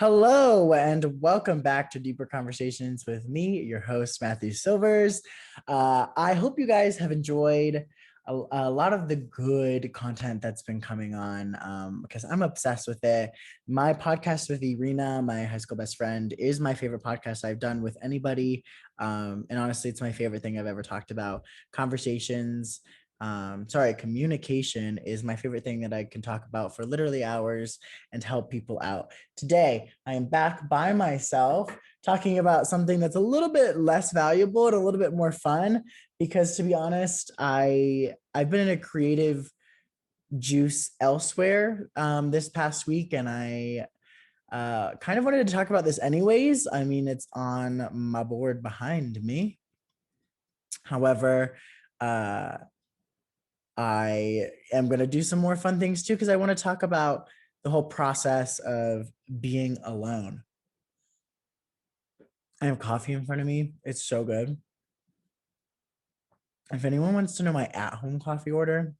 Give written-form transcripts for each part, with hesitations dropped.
Hello, and welcome back to Deeper Conversations with me, your host, Matthew Silvers. I hope you guys have enjoyed a lot of the good content that's been coming on because I'm obsessed with it. My podcast with Irina, my high school best friend, is my favorite podcast I've done with anybody. And honestly, it's my favorite thing I've ever talked about. Communication is my favorite thing that I can talk about for literally hours and help people out. Today, I am back by myself talking about something that's a little bit less valuable and a little bit more fun because to be honest, I've been in a creative juice elsewhere this past week and I kind of wanted to talk about this anyways. I mean, it's on my board behind me. However, uh, I am going to do some more fun things too because I want to talk about the whole process of being alone. I have coffee in front of me. It's so good. If anyone wants to know my at-home coffee order,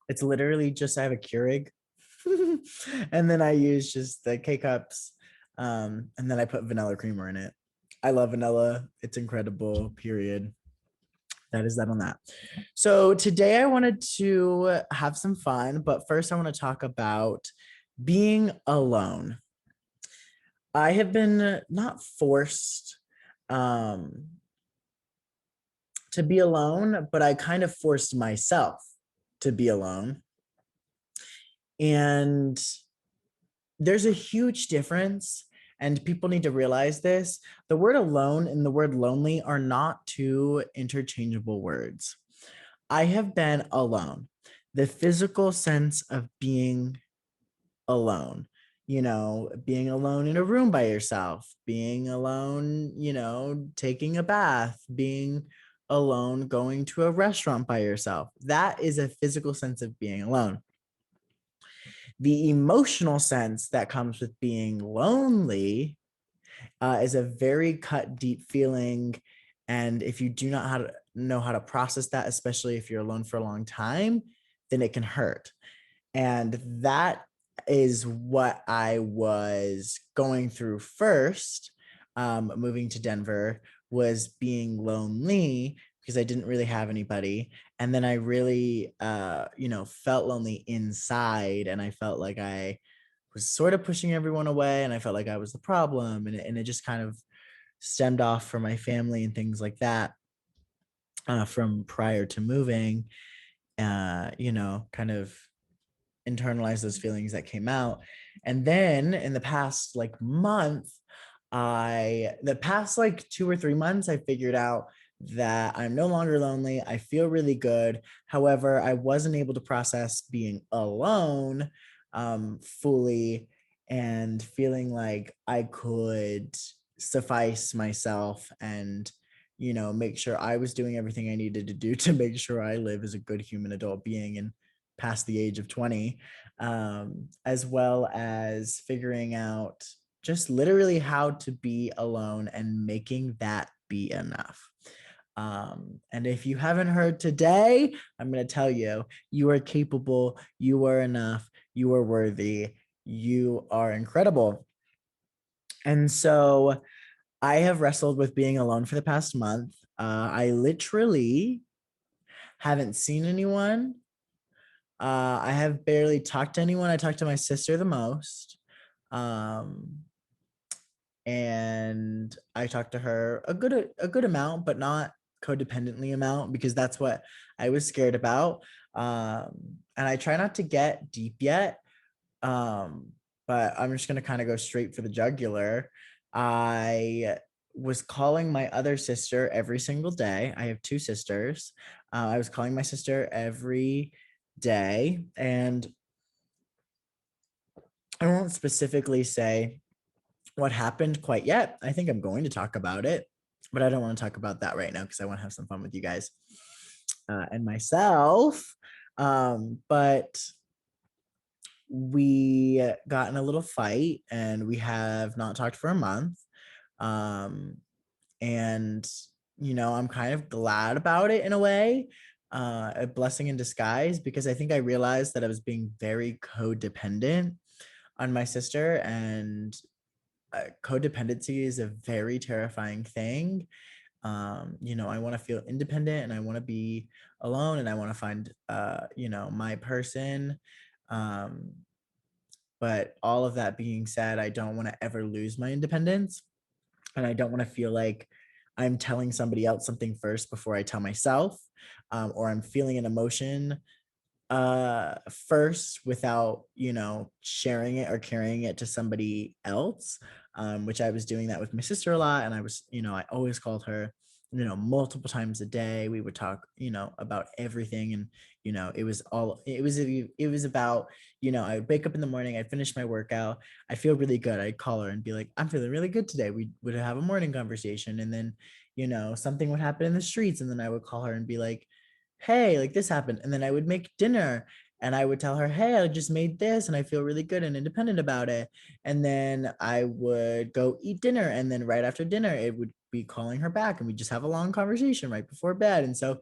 it's literally just I have a Keurig and then I use just the K-cups and then I put vanilla creamer in it. I love vanilla. It's incredible, period. That is that on that. So today I wanted to have some fun, but first I want to talk about being alone. I have been not forced um, to be alone, but I kind of forced myself to be alone. And there's a huge difference, and people need to realize this. The word alone and the word lonely are not two interchangeable words. I have been alone, the physical sense of being alone, being alone in a room by yourself, being alone, taking a bath, being alone, going to a restaurant by yourself. That is a physical sense of being alone. The emotional sense that comes with being lonely is a very cut deep feeling. And if you do not know how to process that, especially if you're alone for a long time, then it can hurt. And that is what I was going through first, moving to Denver, was being lonely because I didn't really have anybody. And then I really, felt lonely inside, and I felt like I was sort of pushing everyone away, and I felt like I was the problem, and it just kind of stemmed off from my family and things like that from prior to moving, kind of internalize those feelings that came out. And then in the past the past like 2 or 3 months, I figured out that I'm no longer lonely. I feel really good. However, I wasn't able to process being alone fully and feeling like I could suffice myself and make sure I was doing everything I needed to do to make sure I live as a good human adult being and past the age of 20, as well as figuring out just literally how to be alone and making that be enough. And if you haven't heard today, I'm going to tell you, you are capable, you are enough, you are worthy, you are incredible. And so I have wrestled with being alone for the past month. I literally haven't seen anyone. I have barely talked to anyone. I talked to my sister the most. Um, and I talked to her a good amount, but not codependently amount because that's what I was scared about. And I try not to get deep yet. But I'm just gonna kind of go straight for the jugular. I was calling my other sister every single day. I have two sisters. I was calling my sister every day, and I won't specifically say what happened quite yet. I think I'm going to talk about it, but I don't want to talk about that right now because I want to have some fun with you guys and myself. But we got in a little fight and we have not talked for a month. Um, and, I'm kind of glad about it in a way, a blessing in disguise, because I think I realized that I was being very codependent on my sister, and codependency is a very terrifying thing. I want to feel independent, and I want to be alone, and I want to find my person. um, but all of that being said, I don't want to ever lose my independence, and I don't want to feel like I'm telling somebody else something first before I tell myself, or I'm feeling an emotion first without sharing it or carrying it to somebody else, which I was doing that with my sister a lot. And I always called her multiple times a day. We would talk about everything. And it was about I would wake up in the morning, I'd finish my workout, I feel really good, I'd call her and be like, I'm feeling really good today. We would have a morning conversation, and then something would happen in the streets, and then I would call her and be like, hey, like this happened. And then I would make dinner, and I would tell her, hey, I just made this and I feel really good and independent about it. And then I would go eat dinner. And then right after dinner, it would be calling her back, and we just have a long conversation right before bed. And so,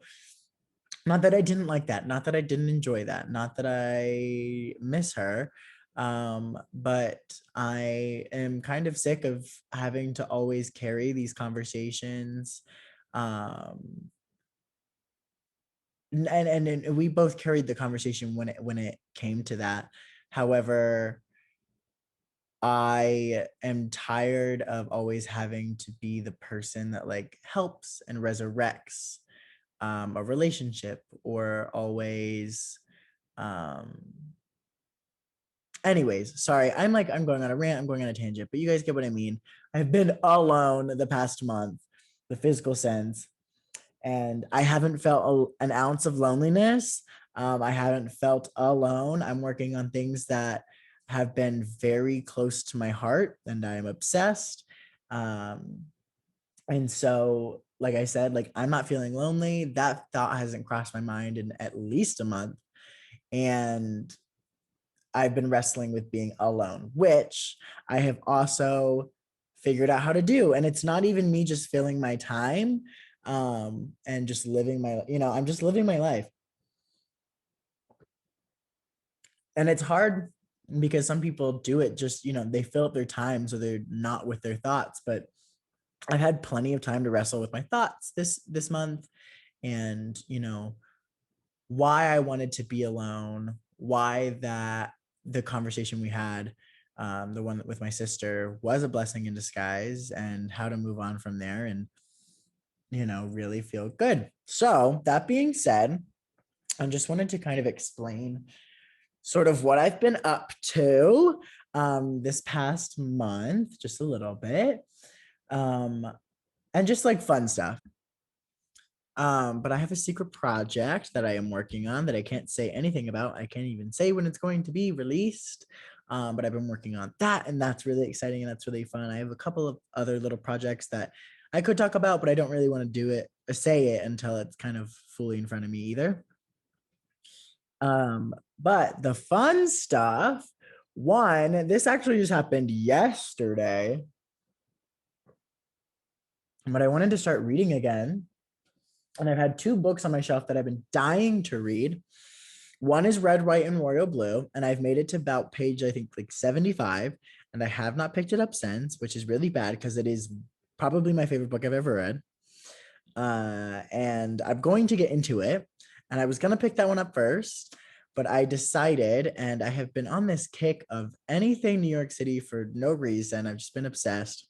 not that I didn't like that, not that I didn't enjoy that, not that I miss her. But I am kind of sick of having to always carry these conversations. Um, and we both carried the conversation when it came to that. However, I am tired of always having to be the person that like helps and resurrects a relationship, or always um anyways, sorry, I'm going on a rant, I'm going on a tangent, but you guys get what I mean. I've been alone the past month, the physical sense, and I haven't felt an ounce of loneliness. I haven't felt alone. I'm working on things that have been very close to my heart, and I am obsessed. Um, and so, like I said, like I'm not feeling lonely. That thought hasn't crossed my mind in at least a month. And I've been wrestling with being alone, which I have also figured out how to do. And it's not even me just filling my time, and just living I'm just living my life. And it's hard because some people do it just, they fill up their time so they're not with their thoughts. But I've had plenty of time to wrestle with my thoughts this month, and why I wanted to be alone, why that the conversation we had, the one with my sister, was a blessing in disguise, and how to move on from there and really feel good. So that being said, I just wanted to kind of explain sort of what I've been up to this past month, just a little bit, um, and just like fun stuff. But I have a secret project that I am working on that I can't say anything about. I can't even say when it's going to be released. But I've been working on that, and that's really exciting, and that's really fun. I have a couple of other little projects that I could talk about, but I don't really want to do it or say it until it's kind of fully in front of me either. But the fun stuff, one, this actually just happened yesterday, but I wanted to start reading again. And I've had two books on my shelf that I've been dying to read. One is Red, White, and Royal Blue, and I've made it to about page, I think, like 75, and I have not picked it up since, which is really bad because it is probably my favorite book I've ever read. And I'm going to get into it, and I was going to pick that one up first, but I decided, and I have been on this kick of anything New York City for no reason. I've just been obsessed.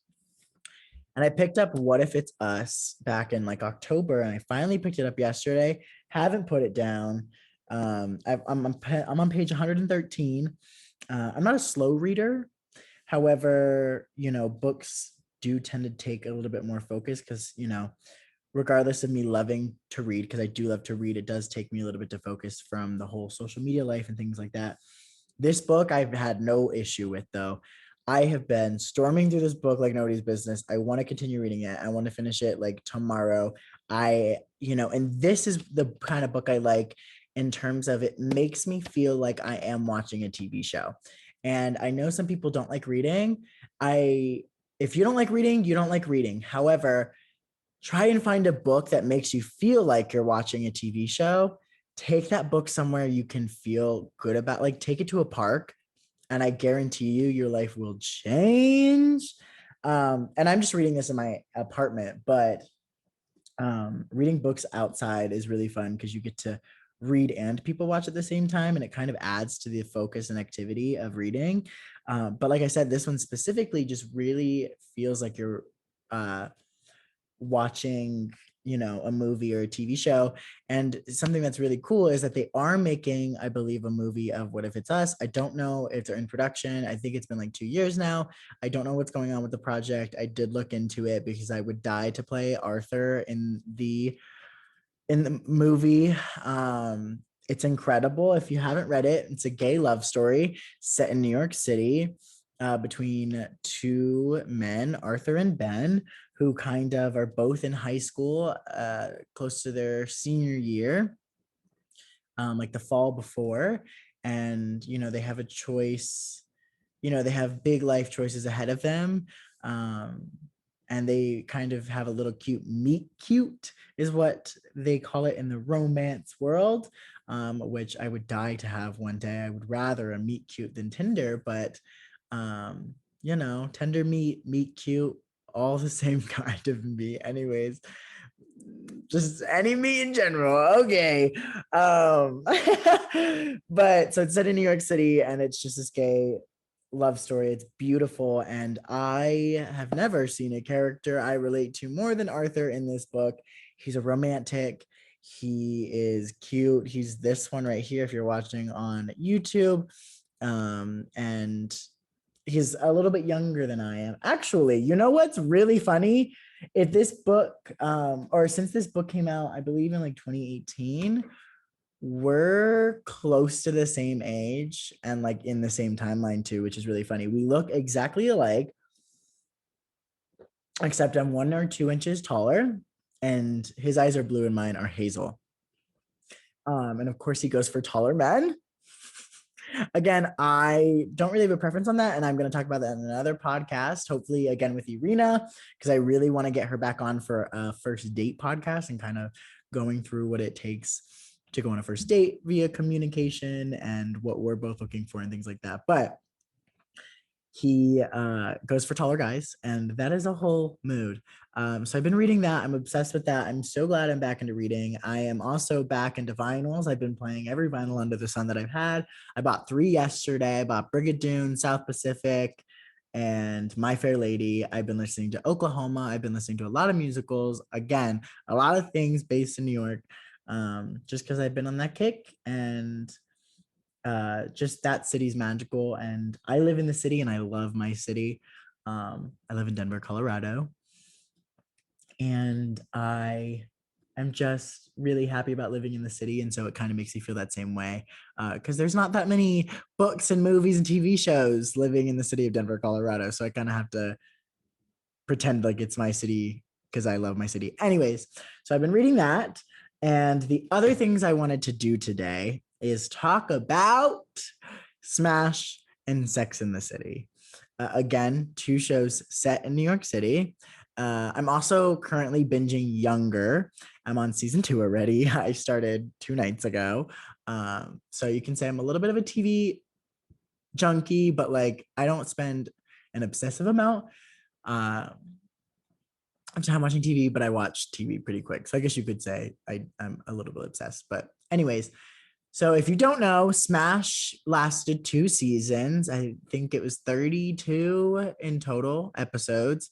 And I picked up What If It's Us back in like October, and I finally picked it up yesterday. Haven't put it down. I'm on page 113. I'm not a slow reader. However, books do tend to take a little bit more focus because, regardless of me loving to read, because I do love to read, it does take me a little bit to focus from the whole social media life and things like that. This book I've had no issue with, though. I have been storming through this book like nobody's business. I want to continue reading it. I want to finish it like tomorrow. And this is the kind of book I like in terms of it makes me feel like I am watching a TV show. And I know some people don't like reading. If you don't like reading, you don't like reading. However, try and find a book that makes you feel like you're watching a TV show. Take that book somewhere you can feel good about, like take it to a park and I guarantee you your life will change. And I'm just reading this in my apartment, but reading books outside is really fun because you get to read and people watch at the same time, and it kind of adds to the focus and activity of reading. But like I said, this one specifically just really feels like you're watching, you know, a movie or a TV show. And something that's really cool is that they are making, I believe, a movie of What If It's Us. I don't know if they're in production. I think it's been like 2 years now. I don't know what's going on with the project. I did look into it because I would die to play Arthur in the movie. It's incredible. If you haven't read it, it's a gay love story set in New York City, between two men, Arthur and Ben, who kind of are both in high school, close to their senior year, like the fall before. And, you know, they have a choice, you know, they have big life choices ahead of them. Um, and they kind of have a little cute meet cute, is what they call it in the romance world, which I would die to have one day. I would rather a meet cute than Tinder, but you know, tender meet cute, all the same kind of meat. Anyways, just any meat in general. Okay. But so it's set in New York City, and it's just this gay love story. It's beautiful, and I have never seen a character I relate to more than Arthur in this book. He's a romantic. He is cute. He's this one right here if you're watching on YouTube. And he's a little bit younger than I am. Actually, you know what's really funny? If this book, or since this book came out, I believe in like 2018, we're close to the same age and like in the same timeline too, which is really funny. We look exactly alike, except I'm 1 or 2 inches taller, and his eyes are blue and mine are hazel. And of course, he goes for taller men. Again, I don't really have a preference on that, and I'm going to talk about that in another podcast, hopefully again with Irina, because I really want to get her back on for a first date podcast and kind of going through what it takes to go on a first date via communication and what we're both looking for and things like that. But he goes for taller guys, and that is a whole mood. So I've been reading that. I'm obsessed with that. I'm so glad I'm back into reading. I am also back into vinyls. I've been playing every vinyl under the sun that I've had. I bought 3 yesterday. I bought Brigadoon, South Pacific, and My Fair Lady. I've been listening to Oklahoma. I've been listening to a lot of musicals. Again, a lot of things based in New York, just because I've been on that kick. And just that city's magical, and I live in the city and I love my city. I live in Denver, Colorado, and I am just really happy about living in the city, and so it kind of makes me feel that same way, because there's not that many books and movies and TV shows living in the city of Denver, Colorado, so I kind of have to pretend like it's my city because I love my city. Anyways, so I've been reading that. And the other things I wanted to do today is talk about Smash and Sex in the City. Again, 2 shows set in New York City. I'm also currently binging Younger. I'm on season 2 already. I started 2 nights ago. So you can say I'm a little bit of a TV junkie, but like I don't spend an obsessive amount of time watching TV, but I watch TV pretty quick. So I guess you could say I'm a little bit obsessed. But anyways, so if you don't know, Smash lasted 2 seasons. I think it was 32 in total episodes.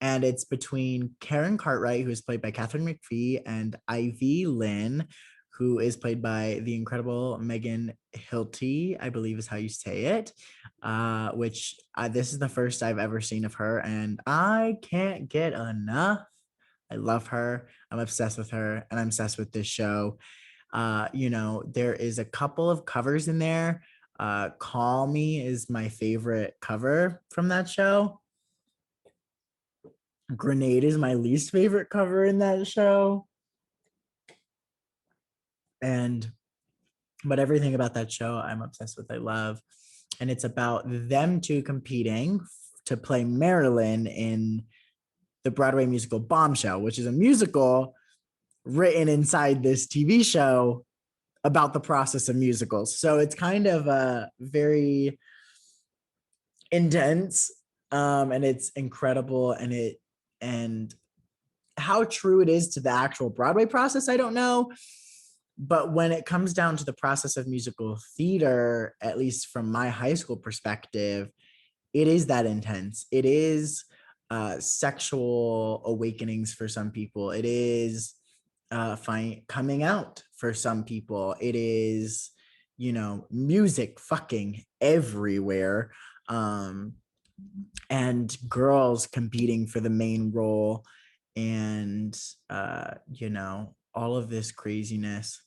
And it's between Karen Cartwright, who is played by Catherine McPhee, and Ivy Lynn, who is played by the incredible Megan Hilty, I believe is how you say it, which this is the first I've ever seen of her, and I can't get enough. I love her. I'm obsessed with her, and I'm obsessed with this show. You know, there is a couple of covers in there. Call Me is my favorite cover from that show. Grenade is my least favorite cover in that show. But everything about that show I'm obsessed with. I love. And it's about them two competing to play Marilyn in the Broadway musical Bombshell, which is a musical written inside this TV show about the process of musicals. So it's kind of a very intense, and it's incredible, and how true it is to the actual Broadway process, I don't know. But when it comes down to the process of musical theater, at least from my high school perspective, it is that intense. It is sexual awakenings for some people. It is coming out for some people. It is, music fucking everywhere. Um, and girls competing for the main role, and all of this craziness.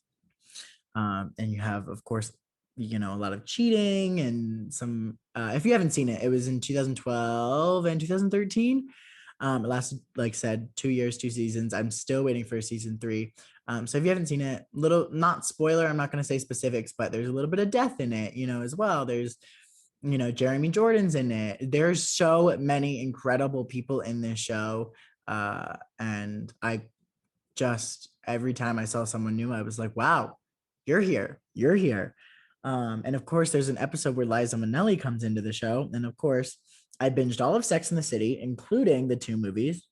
And you have, of course, a lot of cheating and some. If you haven't seen it, it was in 2012 and 2013. It lasted, like I said, 2 years, 2 seasons. I'm still waiting for season three. So if you haven't seen it, little not spoiler, I'm not going to say specifics, but there's a little bit of death in it, as well. There's, Jeremy Jordan's in it. There's so many incredible people in this show. And I just, every time I saw someone new, I was like, wow, you're here. You're here. And of course, there's an episode where Liza Minnelli comes into the show. And of course, I binged all of Sex in the City, including the two movies.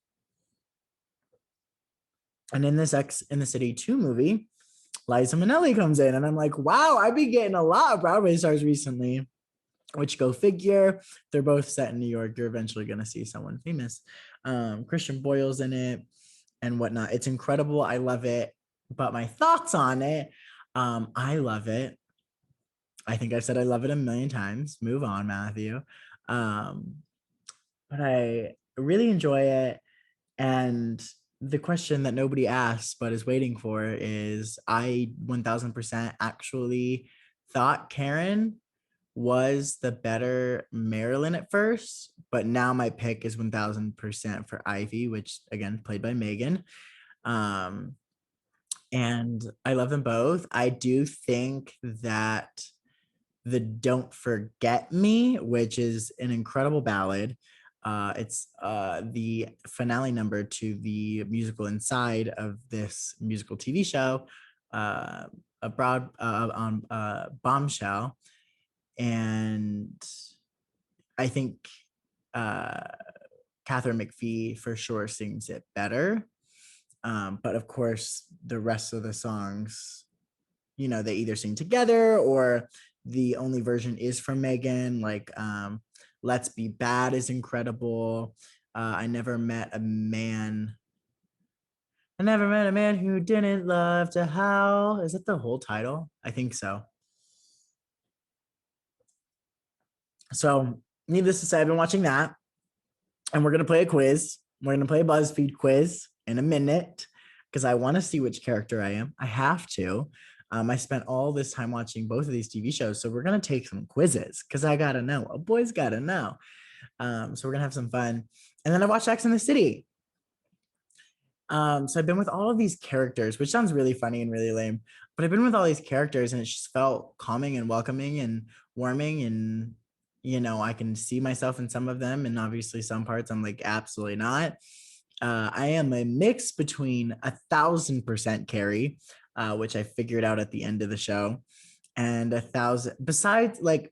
And in the Sex in the City 2 movie, Liza Minnelli comes in. And I'm like, wow, I've been getting a lot of Broadway stars recently, which go figure. They're both set in New York. You're eventually going to see someone famous. Christian Boyle's in it and whatnot. It's incredible. I love it. But my thoughts on it, I love it. I think I've said I love it a million times. Move on, Matthew. But I really enjoy it. And the question that nobody asks but is waiting for is, I 1000% actually thought Karen was the better Marilyn at first, but now my pick is 1000% for Ivy, which again, played by Megan. And I love them both. I do think that the Don't Forget Me, which is an incredible ballad, it's the finale number to the musical Inside of this musical TV show, abroad on Bombshell. And I think uh, Catherine McPhee for sure sings it better. But of course, the rest of the songs, they either sing together or the only version is from Megan. Like Let's Be Bad is incredible. I never met a man. I never met a man who didn't love to howl. Is that the whole title? I think so. So, needless to say, I've been watching that, and we're gonna play a quiz. We're gonna play a BuzzFeed quiz in a minute because I want to see which character I am. I have to. I spent all this time watching both of these TV shows, so we're gonna take some quizzes because I gotta know. A boy's gotta know. So we're gonna have some fun. And then I watched Sex in the City. So I've been with all of these characters, which sounds really funny and really lame, but I've been with all these characters, and it just felt calming and welcoming and warming. And I can see myself in some of them, and obviously some parts I'm like, absolutely not. I am a mix between 1000% Carrie, which I figured out at the end of the show, and 1000. Besides, like,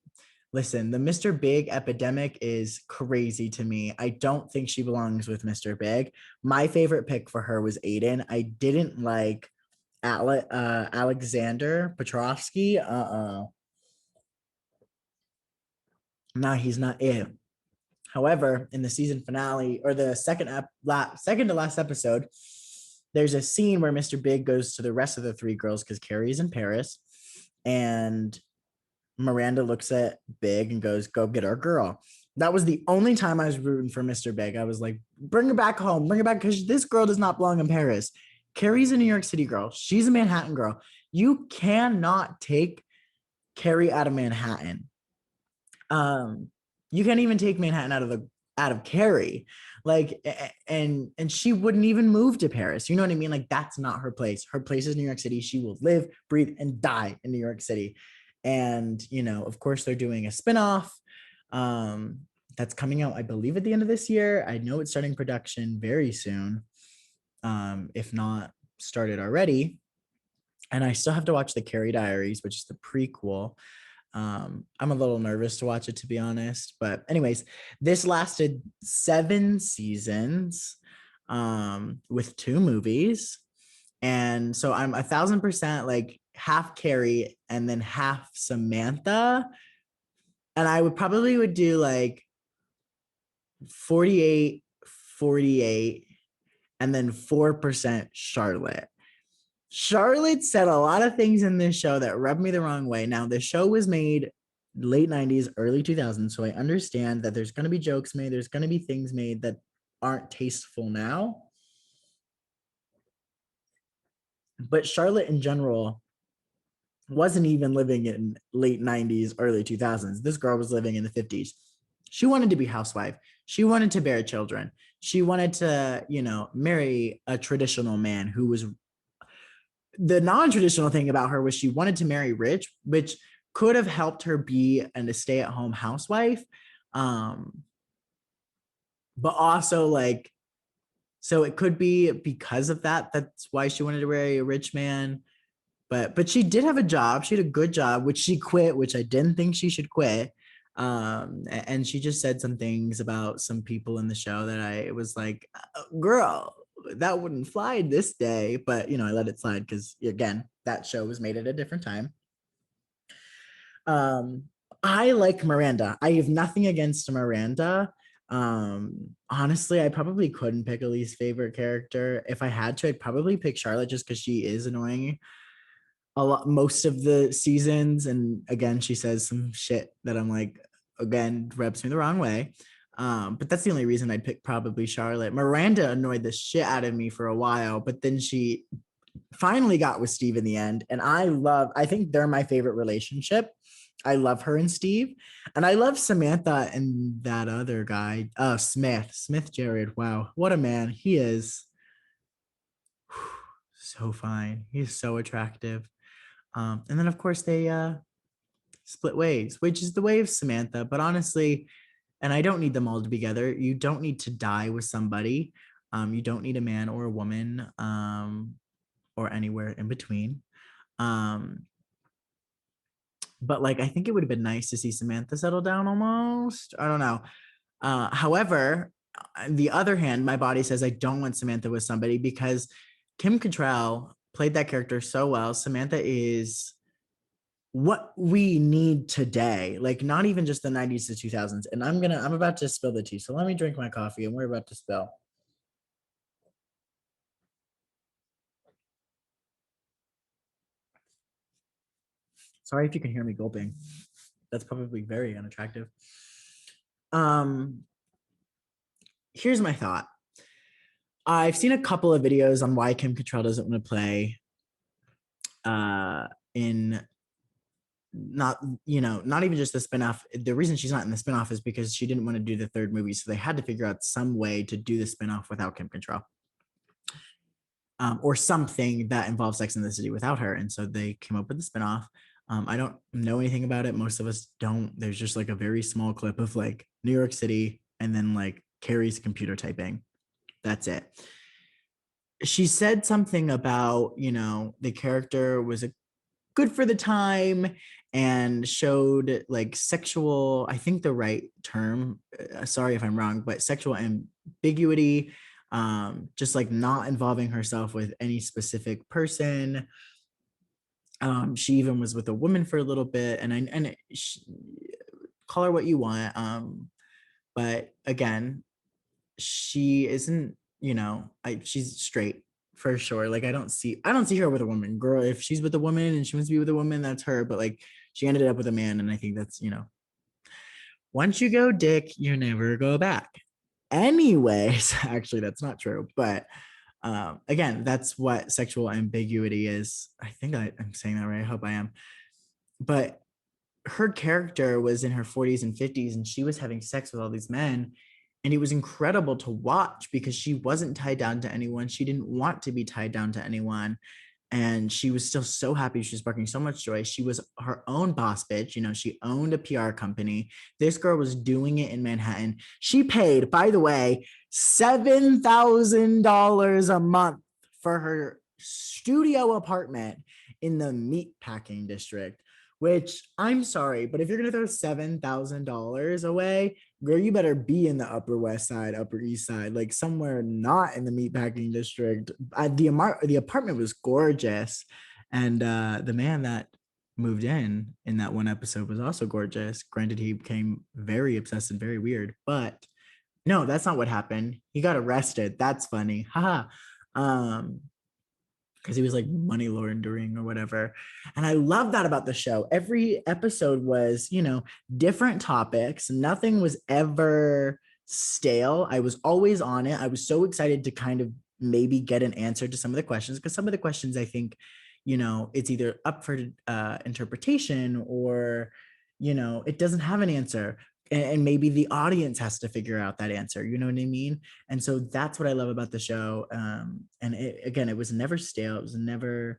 listen, the Mr. Big epidemic is crazy to me. I don't think she belongs with Mr. Big. My favorite pick for her was Aiden. I didn't like Alexander Petrovsky. No, he's not it. However, in the season finale, or the second to last episode, there's a scene where Mr. Big goes to the rest of the three girls because Carrie's in Paris, and Miranda looks at Big and goes, "Go get our girl." That was the only time I was rooting for Mr. Big. I was like, bring her back home, bring her back, because this girl does not belong in Paris. Carrie's a New York City girl. She's a Manhattan girl. You cannot take Carrie out of Manhattan. You can't even take Manhattan out of Carrie. Like, and she wouldn't even move to Paris. You know what I mean? Like, that's not her place. Her place is New York City. She will live, breathe, and die in New York City. And of course, they're doing a spinoff that's coming out, I believe, at the end of this year. I know it's starting production very soon, if not started already. And I still have to watch the Carrie Diaries, which is the prequel. I'm a little nervous to watch it, to be honest. But anyways, this lasted 7 seasons, with 2 movies. And so I'm 1,000% like half Carrie and then half Samantha. And I would do like 48, 48, and then 4% Charlotte. Charlotte said a lot of things in this show that rubbed me the wrong way. Now, the show was made late 90s, early 2000s. So I understand that there's going to be jokes made, there's going to be things made that aren't tasteful now. But Charlotte in general wasn't even living in late 90s, early 2000s. This girl was living in the 50s. She wanted to be a housewife. She wanted to bear children. She wanted to, marry a traditional man who was, the non-traditional thing about her was she wanted to marry rich, which could have helped her be a stay-at-home housewife. But also like, so it could be because of that. That's why she wanted to marry a rich man. But she did have a job. She had a good job, which she quit, which I didn't think she should quit. And she just said some things about some people in the show that I was like, girl, that wouldn't fly this day. But I let it slide because again, that show was made at a different time. I like Miranda. I have nothing against Miranda. Honestly, I probably couldn't pick a least favorite character. If I had to, I'd probably pick Charlotte just because she is annoying a lot most of the seasons. And again, she says some shit that I'm like, again, rubs me the wrong way. But that's the only reason I'd pick probably Charlotte. Miranda annoyed the shit out of me for a while, but then she finally got with Steve in the end. And I think they're my favorite relationship. I love her and Steve. And I love Samantha and that other guy, Smith Jared. Wow, what a man. He is so fine. He's so attractive. And then of course they split ways, which is the way of Samantha. But honestly, and I don't need them all to be together. You don't need to die with somebody. You don't need a man or a woman, or anywhere in between. But like, I think it would have been nice to see Samantha settle down almost. I don't know. However, on the other hand, my body says I don't want Samantha with somebody because Kim Cattrall played that character so well. Samantha is what we need today, like not even just the 90s to 2000s. And I'm about to spill the tea. So let me drink my coffee and we're about to spill. Sorry if you can hear me gulping. That's probably very unattractive. Um, Here's my thought. I've seen a couple of videos on why Kim Cattrall doesn't want to play in not not even just the spinoff. The reason she's not in the spinoff is because she didn't want to do the third movie, so they had to figure out some way to do the spinoff without Kim Cattrall, or something that involves Sex in the City without her, and so they came up with the spinoff. I don't know anything about it. Most of us don't. There's just like a very small clip of like New York City and then like Carrie's computer typing. That's it. She said something about, the character was good for the time and showed like sexual, I think the right term, sorry if I'm wrong, but sexual ambiguity, just like not involving herself with any specific person. She even was with a woman for a little bit, and call her what you want. But again, she isn't, she's straight for sure. Like I don't see her with a woman. Girl, if she's with a woman and she wants to be with a woman, that's her. But like she ended up with a man, and I think that's, once you go dick, you never go back. Anyways, actually that's not true. But again, that's what sexual ambiguity is. I think I'm saying that right. I hope I am. But her character was in her 40s and 50s and she was having sex with all these men, and it was incredible to watch because she wasn't tied down to anyone. She didn't want to be tied down to anyone, and she was still so happy. She was sparking so much joy. She was her own boss bitch. She owned a PR company. This girl was doing it in Manhattan. She paid, by the way, $7,000 a month for her studio apartment in the meatpacking district, which I'm sorry, but if you're gonna throw $7,000 away, girl, you better be in the Upper West Side, Upper East Side, like somewhere not in the meatpacking district. The apartment was gorgeous, and the man that moved in that one episode was also gorgeous. Granted, he became very obsessed and very weird, but no, that's not what happened. He got arrested. That's funny. Haha. Um, because he was like money laundering or whatever. And I love that about the show. Every episode was, different topics. Nothing was ever stale. I was always on it. I was so excited to kind of maybe get an answer to some of the questions, because some of the questions I think, it's either up for interpretation, or, it doesn't have an answer. And maybe the audience has to figure out that answer. You know what I mean? And so that's what I love about the show. And again, it was never stale. It was never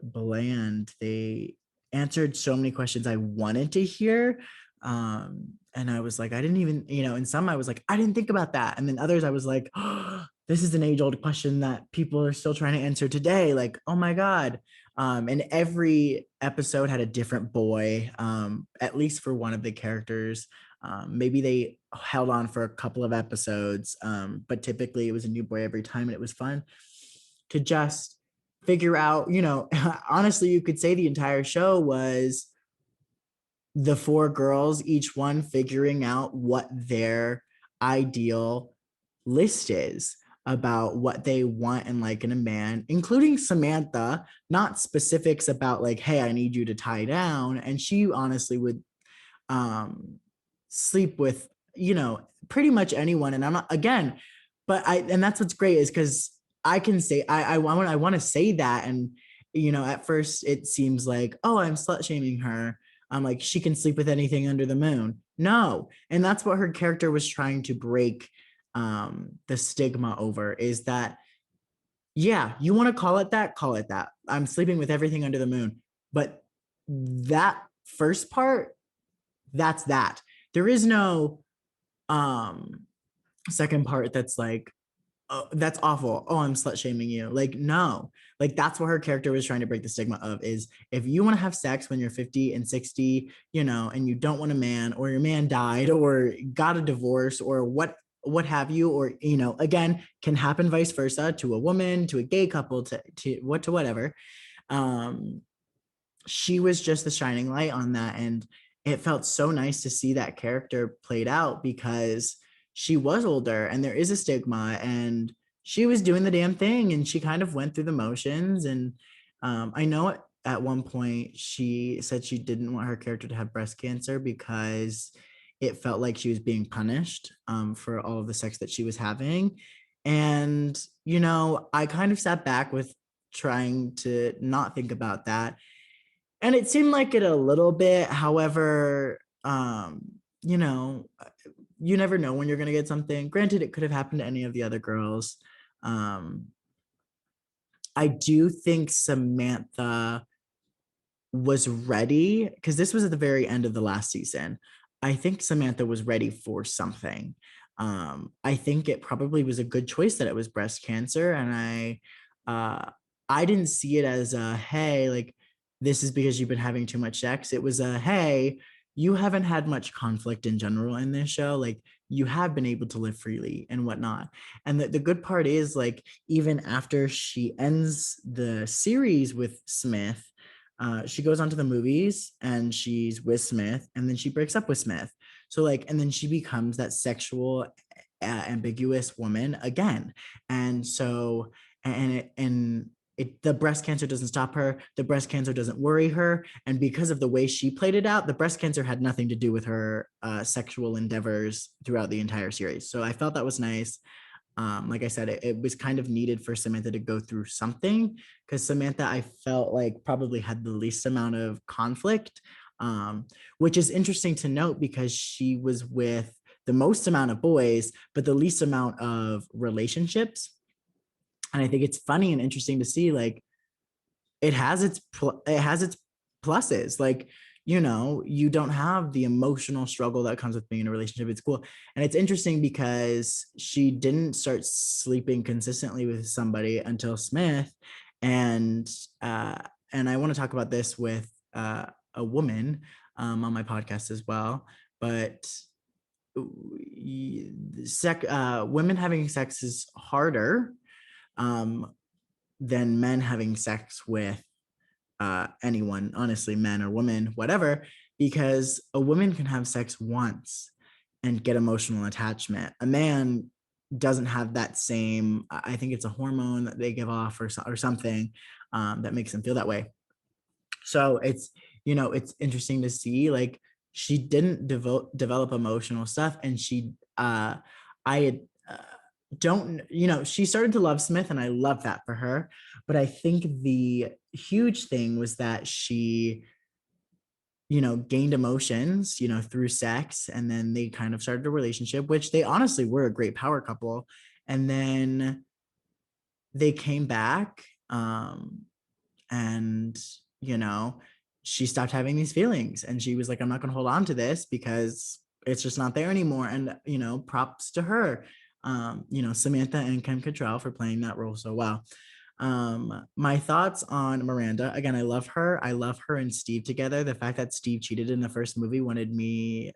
bland. They answered so many questions I wanted to hear. And I was like, I didn't even, in some I was like, I didn't think about that. And then others I was like, oh, this is an age-old question that people are still trying to answer today. Like, oh my God. And every episode had a different boy, at least for one of the characters. Maybe they held on for a couple of episodes, but typically it was a new boy every time, and it was fun to just figure out, honestly, you could say the entire show was the four girls, each one figuring out what their ideal list is about what they want and like in a man, including Samantha, not specifics about like, hey, I need you to tie down. And she honestly would sleep with, pretty much anyone. And I'm not, again, and that's what's great, is because I can say, I want to say that. And, at first it seems like, oh, I'm slut shaming her. I'm like, she can sleep with anything under the moon. No. And that's what her character was trying to break the stigma over, is that, yeah, you want to call it that, call it that. I'm sleeping with everything under the moon. But that first part, that's that. There is no second part that's like, oh, that's awful. Oh, I'm slut shaming you. Like, no. Like, that's what her character was trying to break the stigma of, is if you want to have sex when you're 50 and 60, and you don't want a man, or your man died or got a divorce, or what have you, or again, can happen vice versa, to a woman, to a gay couple, to whatever. um she was just the shining light on that. And it felt so nice to see that character played out, because she was older and there is a stigma, and she was doing the damn thing, and she kind of went through the motions. And I know at one point she said she didn't want her character to have breast cancer, because it felt like she was being punished for all of the sex that she was having. And I kind of sat back with trying to not think about that, and it seemed like it a little bit. However, you know, you never know when you're gonna get something. Granted, it could have happened to any of the other girls. Um, I do think Samantha was ready, because this was at the very end of the last season. I think Samantha was ready for something. I think it probably was a good choice that it was breast cancer, and I didn't see it as a, hey, like, this is because you've been having too much sex. It was a, hey, you haven't had much conflict in general in this show. Like, you have been able to live freely and whatnot. And the good part is, like, even after she ends the series with Smith, she goes on to the movies and she's with Smith, and then she breaks up with Smith. So like, and then she becomes that sexual, ambiguous woman again. And so, the breast cancer doesn't stop her. The breast cancer doesn't worry her. And because of the way she played it out, the breast cancer had nothing to do with her sexual endeavors throughout the entire series. So I felt that was nice. Like I said, it was kind of needed for Samantha to go through something, because Samantha, I felt like, probably had the least amount of conflict, which is interesting to note, because she was with the most amount of boys, but the least amount of relationships. And I think it's funny and interesting to see, like, it has its pluses. Like, you don't have the emotional struggle that comes with being in a relationship. It's cool. And it's interesting because she didn't start sleeping consistently with somebody until Smith. And uh and I want to talk about this with a woman on my podcast as well, but women having sex is harder um, than men having sex with anyone, honestly, men or women, whatever, because a woman can have sex once and get emotional attachment. A man doesn't have that same, I think it's a hormone that they give off or something that makes them feel that way. So it's, it's interesting to see like she didn't develop emotional stuff, and I had, don't, she started to love Smith, and I love that for her. But I think the huge thing was that she, gained emotions, through sex, and then they kind of started a relationship, which they honestly were a great power couple. And then they came back, and you know she stopped having these feelings, and she was like, I'm not going to hold on to this because it's just not there anymore. And props to her, Samantha and Kim Cattrall for playing that role so well. My thoughts on Miranda, again, I love her and Steve together. The fact that Steve cheated in the first movie wanted me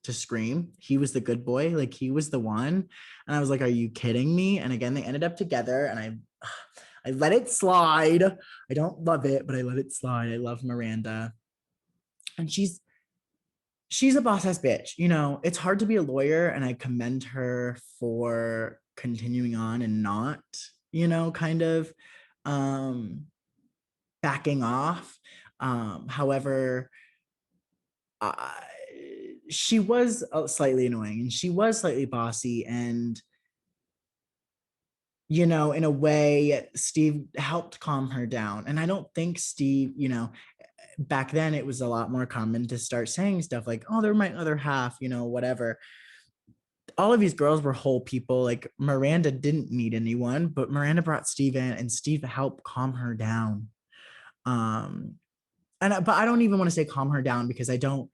to scream. He was the good boy, like he was the one. And I was like, are you kidding me? And again, they ended up together, and I let it slide. I don't love it, but I let it slide. I love Miranda. And she's a boss ass bitch. It's hard to be a lawyer, and I commend her for continuing on and not, kind of um backing off. However, I, she was slightly annoying, and she was slightly bossy, and in a way, Steve helped calm her down. And I don't think Steve, back then it was a lot more common to start saying stuff like, oh, they're my other half, whatever. All of these girls were whole people. Like Miranda didn't need anyone, but Miranda brought Steve in, and Steve helped calm her down. Um, but I don't even want to say calm her down, because I don't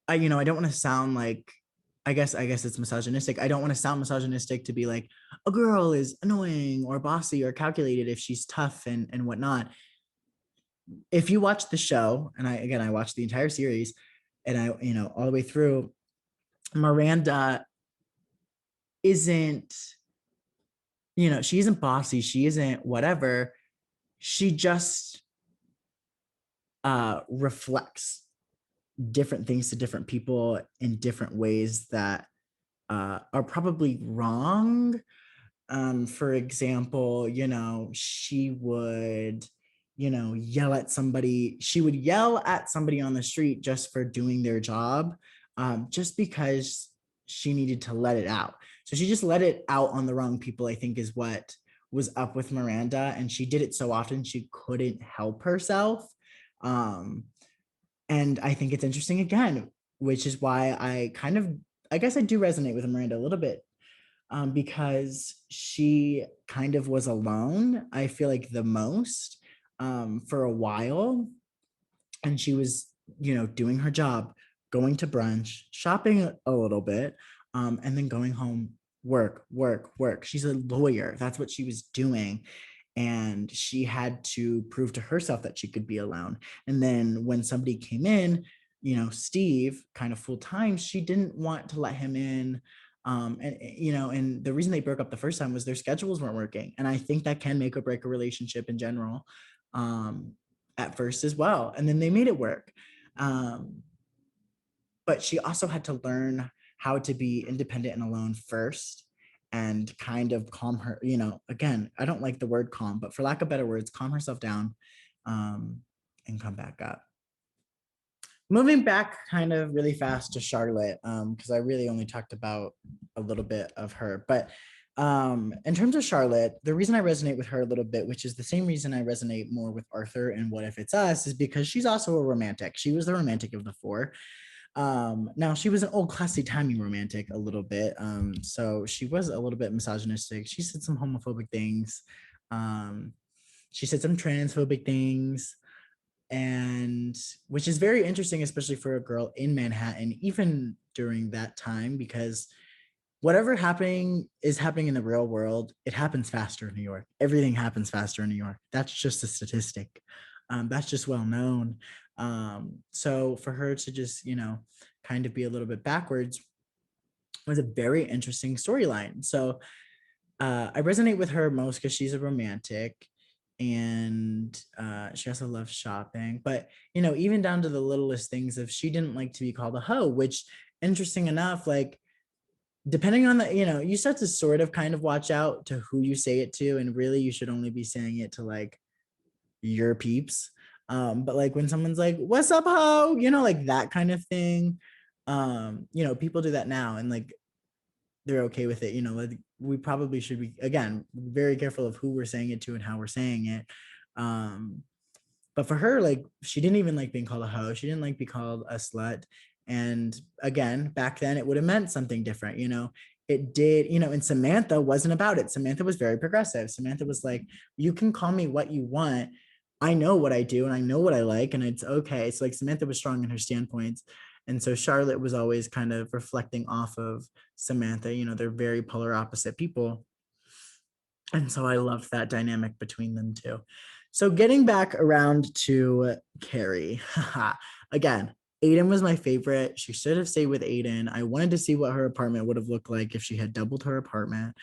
want to sound like, I guess it's misogynistic. I don't want to sound misogynistic to be like a girl is annoying or bossy or calculated if she's tough and whatnot. If you watch the show, and I watched the entire series, and I, all the way through, Miranda isn't, she isn't bossy, she isn't whatever. She just reflects different things to different people in different ways that are probably wrong. For example, she would, yell at somebody. She would yell at somebody on the street just for doing their job, just because she needed to let it out. So she just let it out on the wrong people, I think, is what was up with Miranda. And she did it so often she couldn't help herself. Um, and I think it's interesting again, which is why I guess I do resonate with Miranda a little bit, because she kind of was alone, I feel like, the most, for a while. And she was, doing her job, going to brunch, shopping a little bit, and then going home, work, work, work. She's a lawyer. That's what she was doing. And she had to prove to herself that she could be alone. And then when somebody came in, Steve, kind of full time, she didn't want to let him in. And the reason they broke up the first time was their schedules weren't working. And I think that can make or break a relationship in general, at first as well. And then they made it work. Um, but she also had to learn how to be independent and alone first, and kind of calm her, again, I don't like the word calm, but for lack of better words, calm herself down, um, and come back up. Moving back kind of really fast to Charlotte, because I really only talked about a little bit of her. But in terms of Charlotte, the reason I resonate with her a little bit, which is the same reason I resonate more with Arthur and What If It's Us, is because she's also a romantic. She was the romantic of the four. Now she was an old classy timey romantic a little bit. So she was a little bit misogynistic. She said some homophobic things. Um, she said some transphobic things, and which is very interesting, especially for a girl in Manhattan, even during that time, because whatever happening is happening in the real world, it happens faster in New York. Everything happens faster in New York. That's just a statistic. That's just well known. So for her to just, kind of be a little bit backwards was a very interesting storyline. So I resonate with her most because she's a romantic, and she also loves shopping. But even down to the littlest things, if she didn't like to be called a hoe, which, interesting enough, like, depending on the, you start to sort of kind of watch out to who you say it to, and really you should only be saying it to like your peeps. But like when someone's like, "What's up, ho?" Like that kind of thing. People do that now, and like they're okay with it. Like we probably should be, again, very careful of who we're saying it to and how we're saying it. Um, but for her, like, she didn't even like being called a hoe. She didn't like be called a slut. And again, back then it would have meant something different. It did, and Samantha wasn't about it. Samantha was very progressive. Samantha was like, you can call me what you want. I know what I do and I know what I like, and it's okay. So like Samantha was strong in her standpoints. And so Charlotte was always kind of reflecting off of Samantha. They're very polar opposite people. And so I loved that dynamic between them too. So getting back around to Carrie, again, Aiden was my favorite. She should have stayed with Aiden. I wanted to see what her apartment would have looked like if she had doubled her apartment.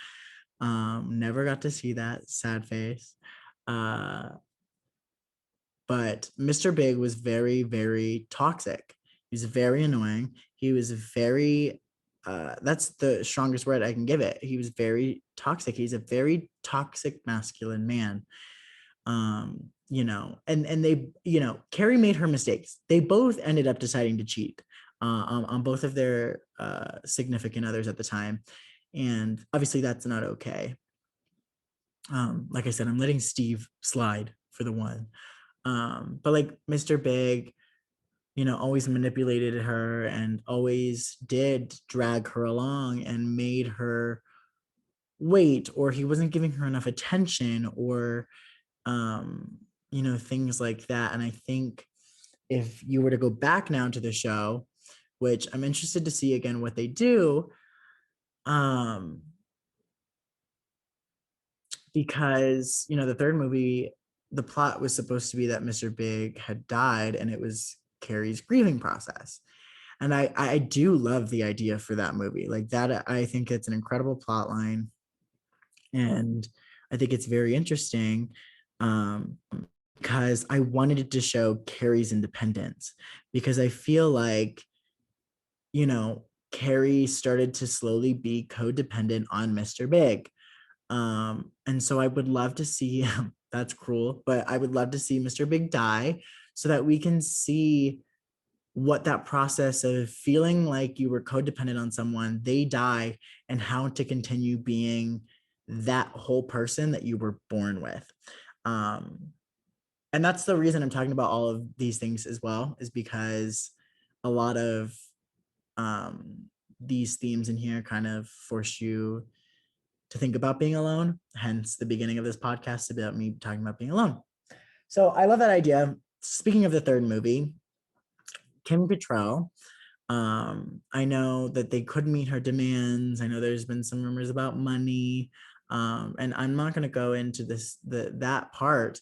Never got to see that, sad face. Uh, but Mr. Big was very, very toxic. He was very annoying. He was very, that's the strongest word I can give it. He was very toxic. He's a very toxic masculine man. And they, Carrie made her mistakes. They both ended up deciding to cheat on both of their significant others at the time. And obviously that's not okay. Like I said, I'm letting Steve slide for the one. But like Mr. Big, always manipulated her and always did drag her along and made her wait, or he wasn't giving her enough attention, or things like that. And I think if you were to go back now to the show, which I'm interested to see again what they do, because the third movie, the plot was supposed to be that Mr. Big had died, and it was Carrie's grieving process. And I do love the idea for that movie. Like that, I think it's an incredible plot line, and I think it's very interesting. Because I wanted it to show Carrie's independence, because I feel like, Carrie started to slowly be codependent on Mr. Big. And so I would love to see, that's cruel, but I would love to see Mr. Big die so that we can see what that process of feeling like you were codependent on someone, they die, and how to continue being that whole person that you were born with. And that's the reason I'm talking about all of these things as well, is because a lot of these themes in here kind of force you to think about being alone. Hence the beginning of this podcast about me talking about being alone. So I love that idea. Speaking of the third movie, Kim Cattrall, I know that they couldn't meet her demands. I know there's been some rumors about money. And I'm not going to go into that part,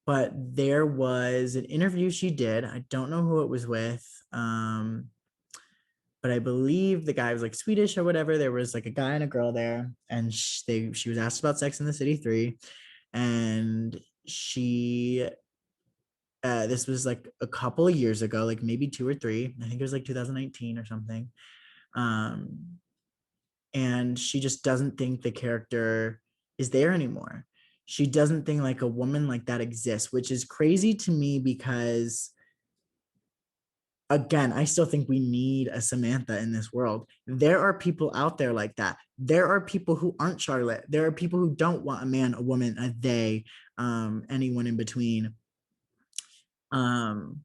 but there was an interview she did. I don't know who it was with. But I believe the guy was like Swedish or whatever. There was like a guy and a girl there, and she was asked about Sex in the City 3, and she this was like a couple of years ago, like maybe 2 or 3. I think it was like 2019 or something. Um, and she just doesn't think the character is there anymore. She doesn't think like a woman like that exists, which is crazy to me because, again, I still think we need a Samantha in this world. There are people out there like that. There are people who aren't Charlotte. There are people who don't want a man, a woman, a they, anyone in between. Um,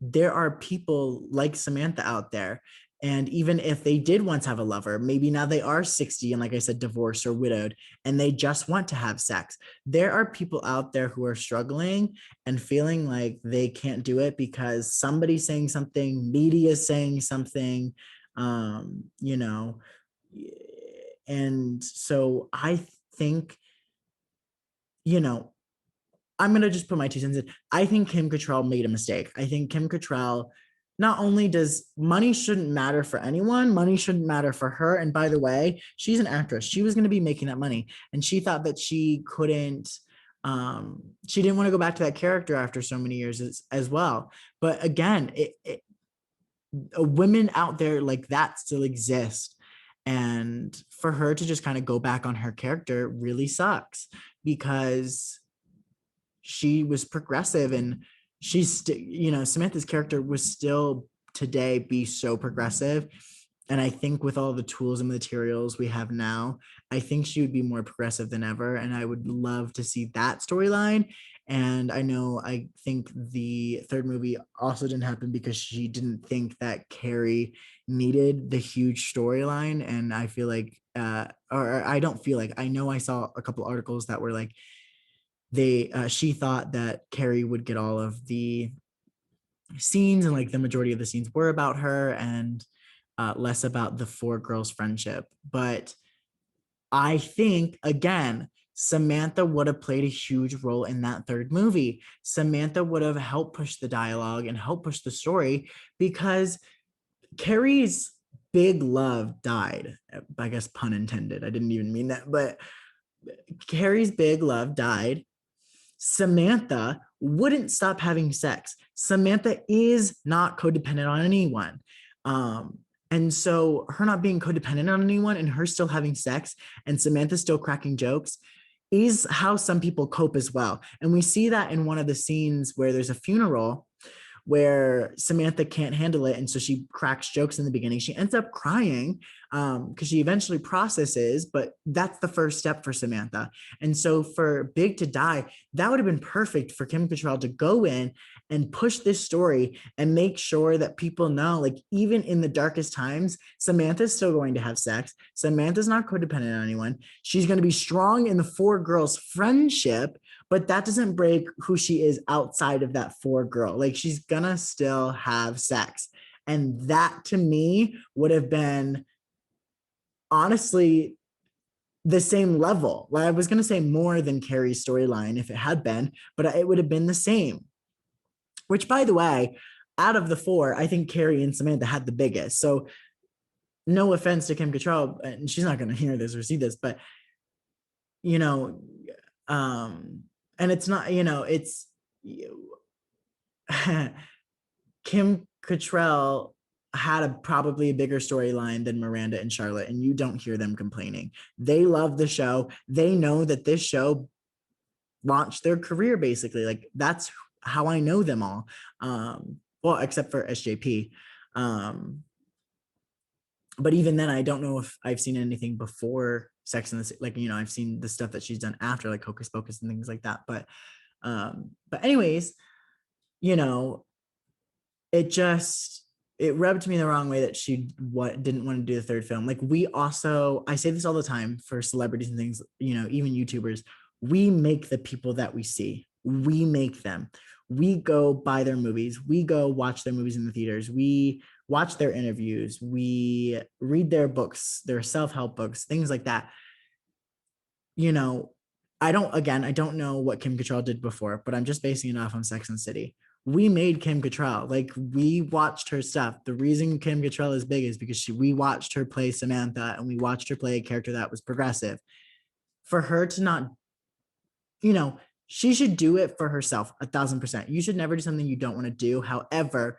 there are people like Samantha out there. And even if they did once have a lover, maybe now they are 60 and, like I said, divorced or widowed, and they just want to have sex. There are people out there who are struggling and feeling like they can't do it because somebody's saying something, media is saying something, um, you know. And so I think, you know, I'm going to just put my 2 cents in. I think Kim Cattrall made a mistake. I think Kim Cattrall, not only does money shouldn't matter for anyone, money shouldn't matter for her. And by the way, she's an actress. She was going to be making that money. And she thought that she couldn't, she didn't want to go back to that character after so many years as well. But again, women out there like that still exist. And for her to just kind of go back on her character really sucks, because she was progressive, and Samantha's character was still today be so progressive. And I think with all the tools and materials we have now, I think she would be more progressive than ever. And I would love to see that storyline. And I think the third movie also didn't happen because she didn't think that Carrie needed the huge storyline. And I feel like, or I don't feel like, I know I saw a couple articles that were like, she thought that Carrie would get all of the scenes, and like the majority of the scenes were about her, and less about the four girls' friendship. But I think, again, Samantha would have played a huge role in that third movie. Samantha would have helped push the dialogue and help push the story, because Carrie's big love died. I guess pun intended. I didn't even mean that, but Carrie's big love died. Samantha wouldn't stop having sex. Samantha is not codependent on anyone. And so her not being codependent on anyone and her still having sex and Samantha still cracking jokes is how some people cope as well. And we see that in one of the scenes where there's a funeral where Samantha can't handle it. And so she cracks jokes in the beginning. She ends up crying because she eventually processes, but that's the first step for Samantha. And so for Big to die, that would have been perfect for Kim Cattrall to go in and push this story and make sure that people know, like, even in the darkest times, Samantha's still going to have sex. Samantha's not codependent on anyone. She's going to be strong in the four girls' friendship, but that doesn't break who she is outside of that four girl. Like, she's gonna still have sex. And that to me would have been honestly the same level. Well, I was gonna say more than Carrie's storyline if it had been, but it would have been the same. Which, by the way, out of the four, I think Carrie and Samantha had the biggest. So no offense to Kim Cattrall, and she's not gonna hear this or see this, but you know, and it's not, it's Kim Cattrall had probably a bigger storyline than Miranda and Charlotte, and you don't hear them complaining. They love the show. They know that this show launched their career, basically. Like, that's how I know them all. Well, except for SJP. But even then, I don't know if I've seen anything before Sex and the City. Like, I've seen the stuff that she's done after, like Hocus Pocus and things like that. But anyways, it rubbed me the wrong way that she didn't want to do the third film. Like, I say this all the time for celebrities and things, even YouTubers, we make the people that we see. We make them. We go buy their movies. We go watch their movies in the theaters. We watch their interviews. We read their books, their self-help books, things like that. I don't know what Kim Cattrall did before, but I'm just basing it off on Sex and the City. We made Kim Cattrall. Like, we watched her stuff. The reason Kim Cattrall is big is because we watched her play Samantha, and we watched her play a character that was progressive. For her to not, she should do it for herself 1,000%. You should never do something you don't want to do. However,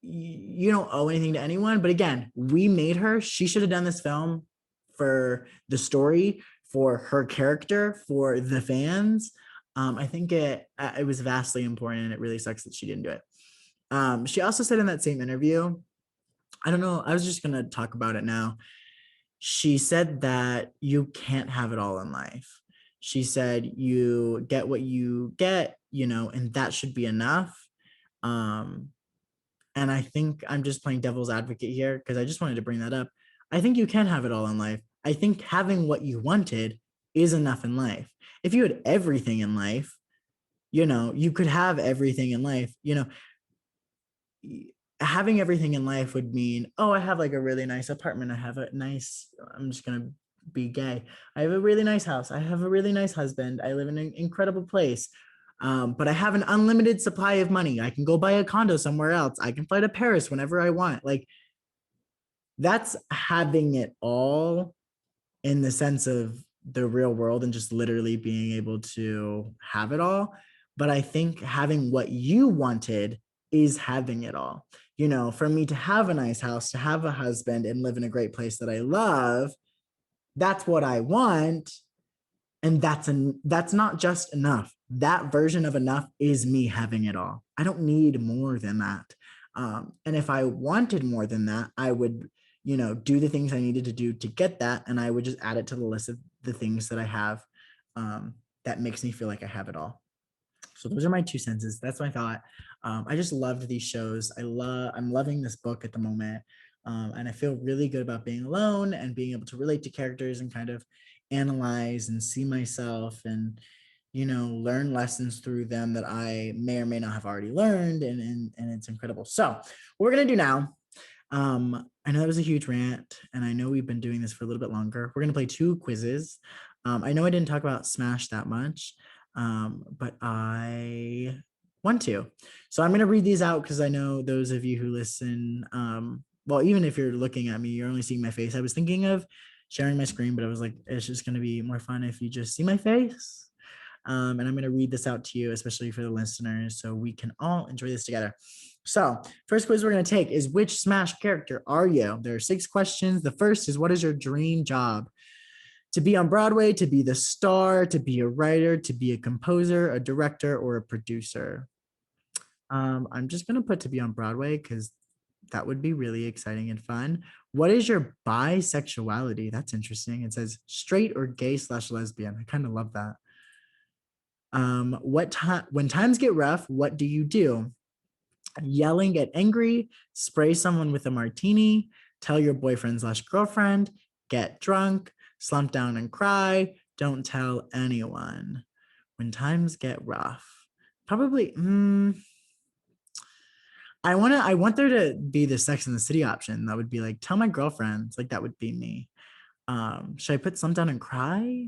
you don't owe anything to anyone. But again, we made her. She should have done this film for the story, for her character, for the fans. I think it was vastly important, and it really sucks that she didn't do it. She also said in that same interview, I don't know, I was just going to talk about it now. She said that you can't have it all in life. She said you get what you get, and that should be enough. And I think I'm just playing devil's advocate here because I just wanted to bring that up. I think you can have it all in life. I think having what you wanted is enough in life. If you had everything in life, you could have everything in life. Having everything in life would mean, oh, I have like a really nice apartment. I'm just going to be gay. I have a really nice house. I have a really nice husband. I live in an incredible place. But I have an unlimited supply of money. I can go buy a condo somewhere else. I can fly to Paris whenever I want. Like, that's having it all in the sense of the real world and just literally being able to have it all. But I think having what you wanted is having it all. You know, for me to have a nice house, to have a husband and live in a great place that I love, that's what I want. And that's not just enough. That version of enough is me having it all. I don't need more than that. And if I wanted more than that, I would, you know, do the things I needed to do to get that, and I would just add it to the list of the things that I have, that makes me feel like I have it all. So those are my 2 senses. That's my thought. I just loved these shows. I'm loving this book at the moment. And I feel really good about being alone and being able to relate to characters and kind of analyze and see myself and, you know, learn lessons through them that I may or may not have already learned. And it's incredible. So what we're going to do now, I know that was a huge rant, and I know we've been doing this for a little bit longer. We're going to play 2 quizzes. I know I didn't talk about Smash that much, but I want to. So I'm going to read these out because I know those of you who listen, well, even if you're looking at me, you're only seeing my face. I was thinking of sharing my screen, but I was like, it's just going to be more fun if you just see my face. And I'm going to read this out to you, especially for the listeners, so we can all enjoy this together. So, first quiz we're going to take is, which Smash character are you? There are 6 questions. The first is, what is your dream job? To be on Broadway, to be the star, to be a writer, to be a composer, a director, or a producer. I'm just going to put to be on Broadway because that would be really exciting and fun. What is your bisexuality? That's interesting. It says straight or gay / lesbian. I kind of love that. What time when times get rough, what do you do? Yelling, get angry, spray someone with a martini, tell your boyfriend / girlfriend, get drunk, slump down and cry, don't tell anyone. When times get rough, probably. I want there to be the Sex and the City option. That would be like, tell my girlfriends. Like, that would be me. Should I put slump down and cry?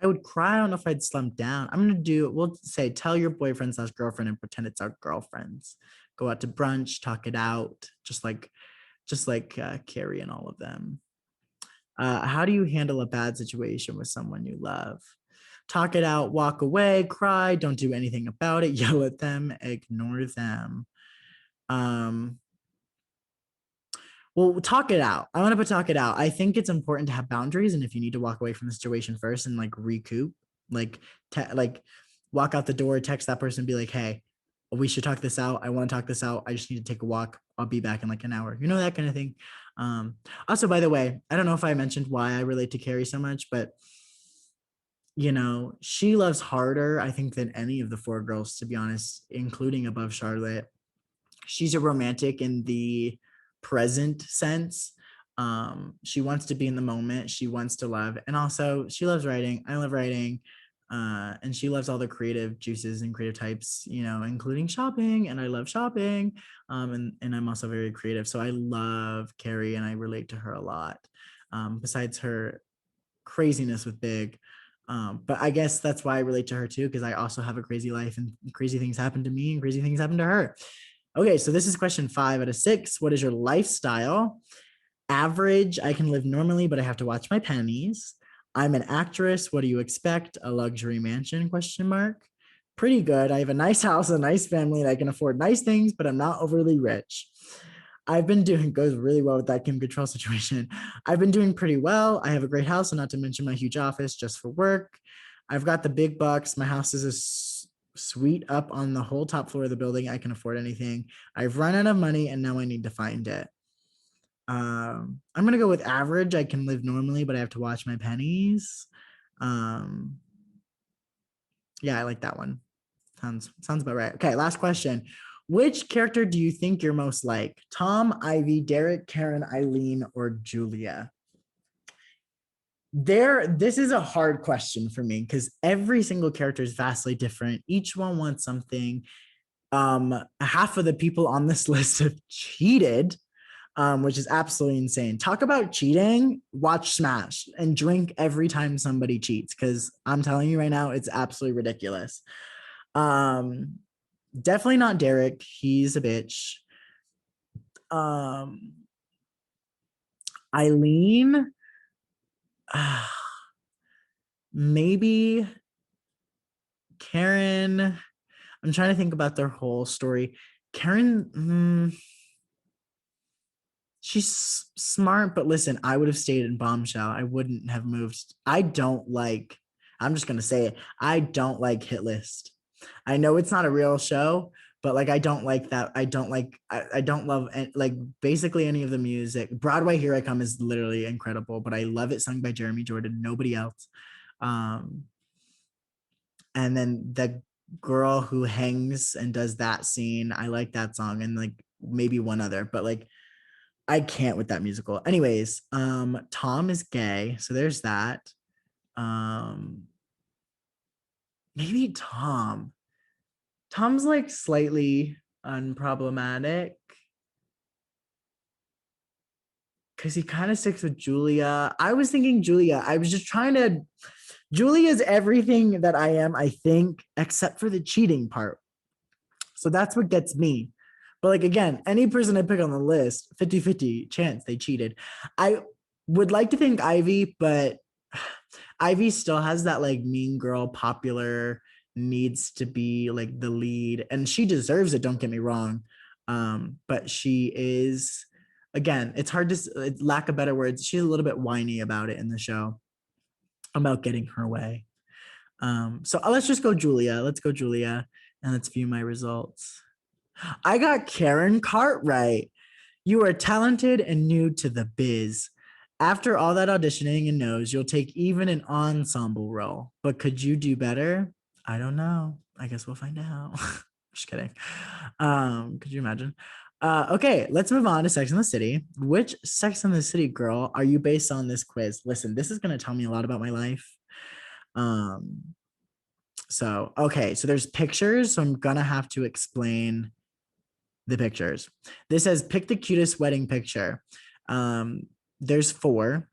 I would cry. I don't know if I'd slump down. We'll say, tell your boyfriend / girlfriend and pretend it's our girlfriends. Go out to brunch, talk it out, just like Carrie and all of them. How do you handle a bad situation with someone you love? Talk it out, walk away, cry, don't do anything about it, yell at them, ignore them. Well, talk it out. I want to put talk it out. I think it's important to have boundaries, and if you need to walk away from the situation first and like recoup, like like walk out the door, text that person, be like, "Hey, we should talk this out. I want to talk this out. I just need to take a walk. I'll be back in like an hour." You know, that kind of thing. Also, by the way, I don't know if I mentioned why I relate to Carrie so much, but you know, she loves harder, I think, than any of the 4 girls, to be honest, including above Charlotte. She's a romantic in the present sense. She wants to be in the moment. She wants to love, and also she loves writing. I love writing, and she loves all the creative juices and creative types, you know, including shopping. And I love shopping, and I'm also very creative. So I love Carrie, and I relate to her a lot. Besides her craziness with Big. But I guess that's why I relate to her too, because I also have a crazy life and crazy things happen to me and crazy things happen to her. Okay, so this is question 5 out of 6. What is your lifestyle? Average, I can live normally, but I have to watch my pennies. I'm an actress. What do you expect? A luxury mansion? Question mark. Pretty good. I have a nice house, a nice family, and I can afford nice things, but I'm not overly rich. I've been doing goes really well with that Kim Cattrall situation. I've been doing pretty well. I have a great house, and not to mention my huge office just for work. I've got the big bucks. My house is a suite up on the whole top floor of the building. I can afford anything. I've run out of money, and now I need to find it. I'm gonna go with average. I can live normally, but I have to watch my pennies. Yeah, I like that one. Sounds about right. Okay, last question. Which character do you think you're most like? Tom, Ivy, Derek, Karen, Eileen, or Julia? This is a hard question for me because every single character is vastly different. Each one wants something. Half of the people on this list have cheated. which is absolutely insane. Talk about cheating, watch Smash and drink every time somebody cheats, because I'm telling you right now, it's absolutely ridiculous. Um, Definitely not Derek. He's a bitch. Um, Eileen, maybe Karen. I'm trying to think about their whole story. Karen, she's smart, but listen, I would have stayed in Bombshell. I wouldn't have moved. I'm just gonna say it. I don't like Hit List. I know it's not a real show, but like I don't like that. I don't love like basically any of the music. Broadway Here I Come is literally incredible, but I love it sung by Jeremy Jordan, nobody else. Um, and then the girl who hangs and does that scene, I like that song, and like maybe one other, but like I can't with that musical. Anyways, Tom is gay, so there's that. Um, Maybe Tom. Tom's like slightly unproblematic because he kind of sticks with Julia. I was thinking Julia. I was just trying to. Julia's everything that I am, I think, except for the cheating part. So that's what gets me. But like again, any person I pick on the list, 50-50 chance they cheated. I would like to think Ivy, but Ivy still has that like mean girl popular, needs to be like the lead, and she deserves it, don't get me wrong. But she is, again, it's hard to lack of better words, she's a little bit whiny about it in the show, about getting her way. So let's just go Julia. Let's go Julia, and let's view my results. I got Karen Cartwright. You are talented and new to the biz. After all that auditioning and knows, you'll take even an ensemble role. But could you do better? I don't know. I guess we'll find out. Just kidding. Could you imagine? Okay, let's move on to Sex and the City. Which Sex and the City girl are you based on this quiz? Listen, this is going to tell me a lot about my life. Um, okay, so there's pictures, so I'm gonna have to explain the pictures. This says pick the cutest wedding picture. There's four.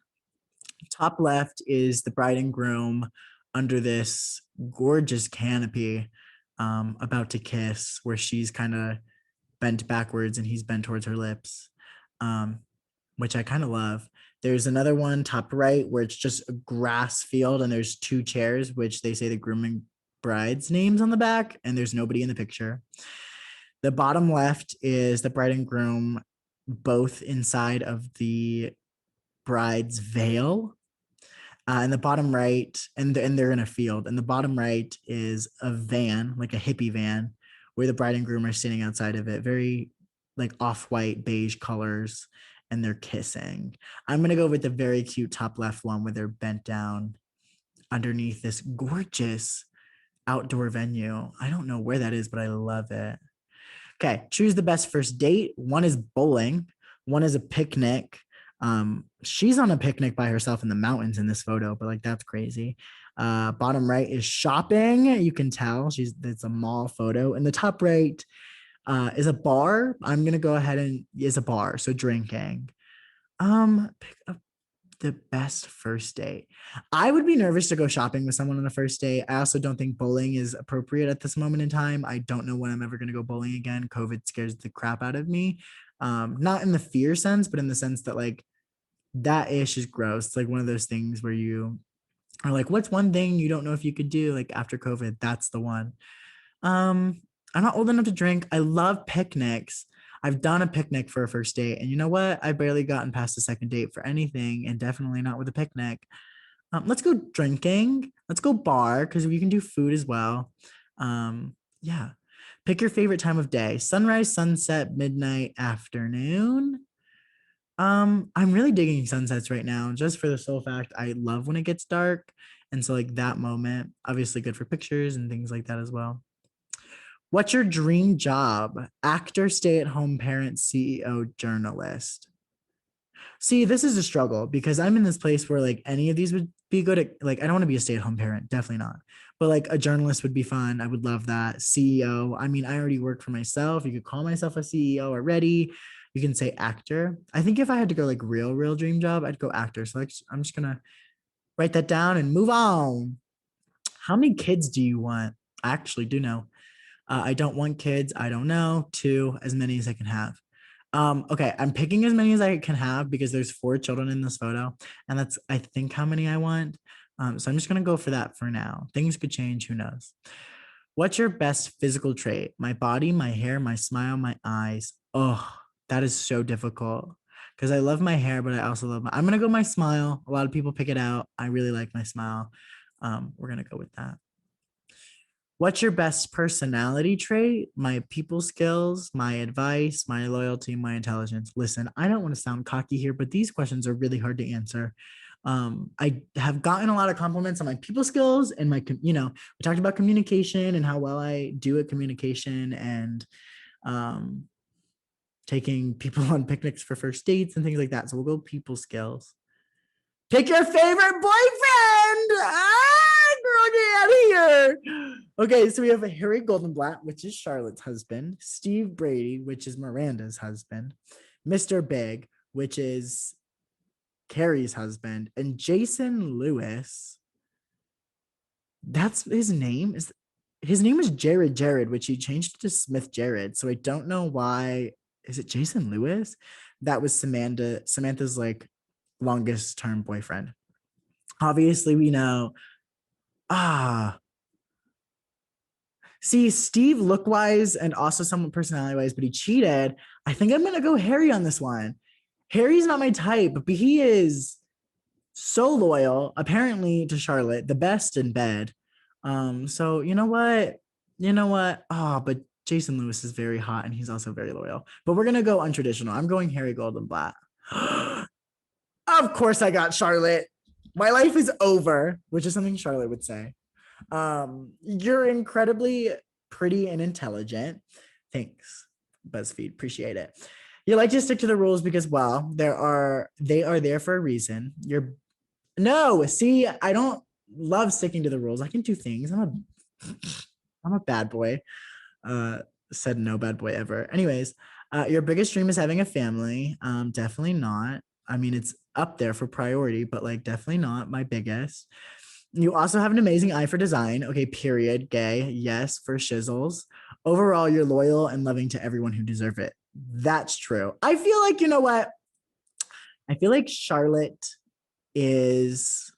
Top left is the bride and groom under this gorgeous canopy, about to kiss, where she's kind of bent backwards and he's bent towards her lips, um, which I kind of love. There's another one top right where it's just a grass field and there's two chairs, which they say the groom and bride's names on the back, and there's nobody in the picture. The bottom left is the bride and groom, both inside of the bride's veil. And the bottom right, and they're in a field. And the bottom right is a van, like a hippie van, where the bride and groom are standing outside of it. Very like off-white beige colors, and they're kissing. I'm gonna go with the very cute top left one where they're bent down underneath this gorgeous outdoor venue. I don't know where that is, but I love it. Okay, choose the best first date. One is bowling, one is a picnic. She's on a picnic by herself in the mountains in this photo, but like that's crazy. Bottom right is shopping. You can tell it's a mall photo. And the top right is a bar. I'm gonna go ahead and is a bar, so drinking. Pick up the best first date. I would be nervous to go shopping with someone on a first date. I also don't think bowling is appropriate at this moment in time. I don't know when I'm ever going to go bowling again. COVID scares the crap out of me. Not in the fear sense, but in the sense that like that ish is gross. It's like one of those things where you are like, what's one thing you don't know if you could do like after COVID? That's the one. I'm not old enough to drink. I love picnics. I've done a picnic for a first date, and you know what? I barely gotten past the second date for anything, and definitely not with a picnic. Let's go drinking. Let's go bar because we can do food as well. Yeah. Pick your favorite time of day: sunrise, sunset, midnight, afternoon. I'm really digging sunsets right now, just for the sole fact I love when it gets dark, and so like that moment, obviously good for pictures and things like that as well. What's your dream job? Actor, stay at home parent, CEO, journalist. See, this is a struggle because I'm in this place where like any of these would be good at, like, I don't want to be a stay at home parent, definitely not. But like a journalist would be fun. I would love that. CEO. I mean, I already work for myself. You could call myself a CEO already. You can say actor. I think if I had to go like real dream job, I'd go actor. So like, I'm just gonna write that down and move on. How many kids do you want? I actually do know. I don't want kids. I don't know. Two, as many as I can have. Okay, I'm picking as many as I can have because there's 4 children in this photo, and that's I think how many I want. So I'm just gonna go for that for now. Things could change, who knows? What's your best physical trait? My body, my hair, my smile, my eyes. Oh, that is so difficult because I love my hair, but I also love I'm gonna go my smile. A lot of people pick it out. I really like my smile. We're gonna go with that. What's your best personality trait? My people skills, my advice, my loyalty, my intelligence. Listen, I don't want to sound cocky here, but these questions are really hard to answer. I have gotten a lot of compliments on my people skills and we talked about communication and how well I do at communication and um, taking people on picnics for first dates and things like that. So we'll go people skills. Pick your favorite boyfriend. Girl, get out of here. Okay, so we have Harry Goldenblatt, which is Charlotte's husband, Steve Brady, which is Miranda's husband, Mr. Big, which is Carrie's husband, and Jason Lewis. That's his name. His name is Jared, which he changed to Smith Jared. So I don't know why. Is it Jason Lewis? That was Samantha's like longest term boyfriend. Obviously, we know. See, Steve look wise and also somewhat personality wise, but he cheated. I think I'm gonna go Harry on this one. Harry's not my type, but he is so loyal, apparently, to Charlotte, the best in bed. So you know what? But Jason Lewis is very hot and he's also very loyal. But we're gonna go untraditional. I'm going Harry Goldenblatt. Of course, I got Charlotte. My life is over, which is something Charlotte would say. You're incredibly pretty and intelligent. Thanks, BuzzFeed. Appreciate it. You like to stick to the rules because, well, they are there for a reason. No, see, I don't love sticking to the rules. I can do things. I'm a bad boy. Said no bad boy ever. Anyways, your biggest dream is having a family. Definitely not. I mean, it's up there for priority, but like definitely not my biggest. You also have an amazing eye for design. Okay, period. Gay. Yes, for shizzles. Overall, you're loyal and loving to everyone who deserve it. That's true. I feel like, you know what? I feel like Charlotte is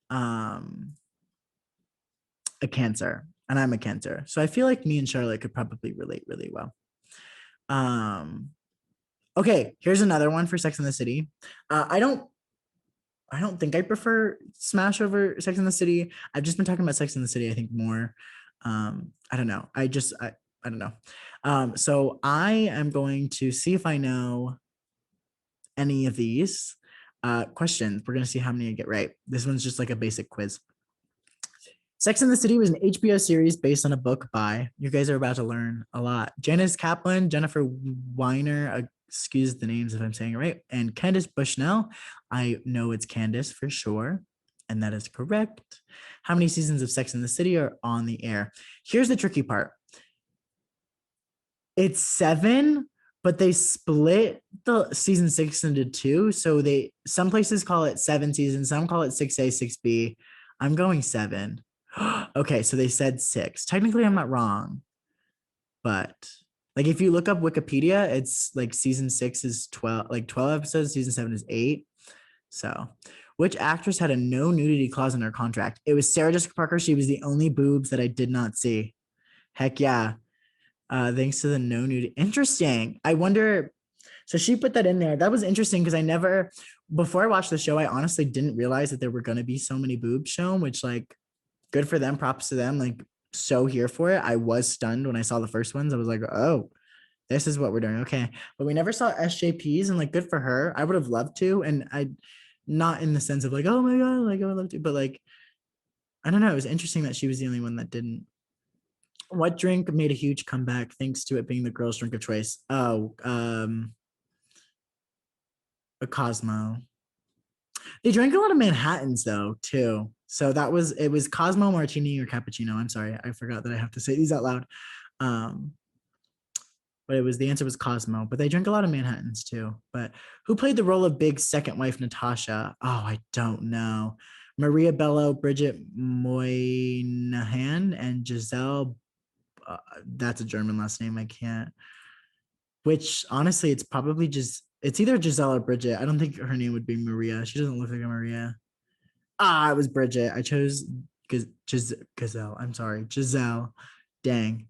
a Cancer and I'm a Cancer. So I feel like me and Charlotte could probably relate really well. Okay, here's another one for Sex and the City. I don't think I prefer Smash over Sex and the City. I've just been talking about Sex and the City, I think, more. I don't know. I don't know. So I am going to see if I know any of these questions. We're going to see how many I get right. This one's just like a basic quiz. Sex and the City was an HBO series based on a book by, you guys are about to learn a lot, Janice Kaplan, Jennifer Weiner, excuse the names if I'm saying it right, and Candace Bushnell. I know it's Candace for sure, and that is correct. How many seasons of Sex and the City are on the air? Here's the tricky part. It's 7, but they split the season 6 into 2. So some places call it 7 seasons, some call it 6A, 6B. I'm going 7. Okay, so they said 6. Technically, I'm not wrong, but like if you look up Wikipedia, it's like season 6 is 12 episodes, season 7 is 8. So which actress had a no nudity clause in her contract? It was Sarah Jessica Parker. She was the only boobs that I did not see. Heck yeah. Thanks to the no nudity. Interesting. I wonder. So she put that in there. That was interesting because before I watched the show, I honestly didn't realize that there were going to be so many boobs shown, which like good for them. Props to them. Like so here for it. I was stunned when I saw the first ones. I was like, oh, this is what we're doing. Okay. But we never saw SJPs and like good for her. I would have loved to. And I not in the sense of like, oh my God, like I would love to, but like, I don't know. It was interesting that she was the only one that didn't. What drink made a huge comeback thanks to it being the girl's drink of choice? Oh, a Cosmo. They drank a lot of Manhattans though, too. So it was Cosmo, Martini, or Cappuccino. I'm sorry. I forgot that I have to say these out loud. but the answer was Cosmo. But they drank a lot of Manhattans too. But who played the role of Big's second wife, Natasha? Oh, I don't know. Maria Bello, Bridget Moynihan, and Giselle. That's a German last name. I can't. Which honestly, it's probably just it's either Giselle or Bridget. I don't think her name would be Maria. She doesn't look like a Maria. It was Bridget. I chose Gazelle. I'm sorry, Giselle. Dang.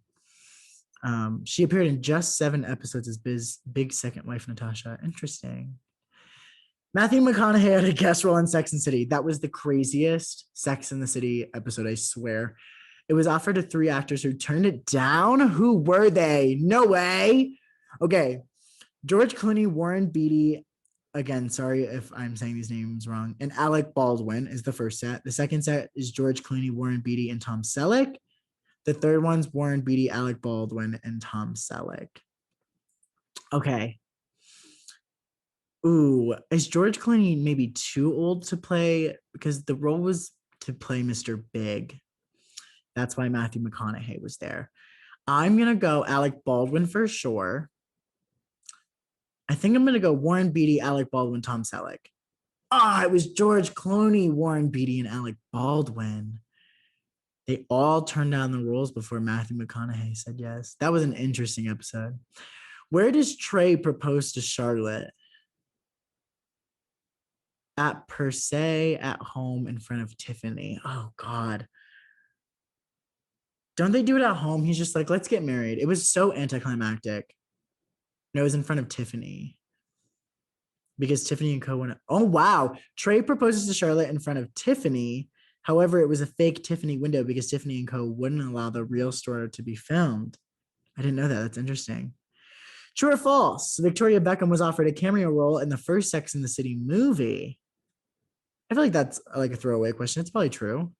She appeared in just 7 episodes as Big's second wife, Natasha. Interesting. Matthew McConaughey had a guest role in Sex and City. That was the craziest Sex and the City episode, I swear. It was offered to 3 actors who turned it down. Who were they? No way. Okay. George Clooney, Warren Beatty, again, sorry if I'm saying these names wrong, and Alec Baldwin is the first set. The second set is George Clooney, Warren Beatty, and Tom Selleck. The third one's Warren Beatty, Alec Baldwin, and Tom Selleck. Okay. Ooh, is George Clooney maybe too old to play? Because the role was to play Mr. Big. That's why Matthew McConaughey was there. I'm going to go Alec Baldwin for sure. I think I'm going to go Warren Beatty, Alec Baldwin, Tom Selleck. It was George Clooney, Warren Beatty, and Alec Baldwin. They all turned down the roles before Matthew McConaughey said yes. That was an interesting episode. Where does Trey propose to Charlotte? At Per Se, at home, in front of Tiffany. Oh, God. Don't they do it at home? He's just like, let's get married. It was so anticlimactic. No, it was in front of Tiffany. Because Tiffany and Co. went, oh, wow. Trey proposes to Charlotte in front of Tiffany. However, it was a fake Tiffany window because Tiffany and Co. wouldn't allow the real store to be filmed. I didn't know that. That's interesting. True or false? Victoria Beckham was offered a cameo role in the first Sex and the City movie. I feel like that's like a throwaway question. It's probably true.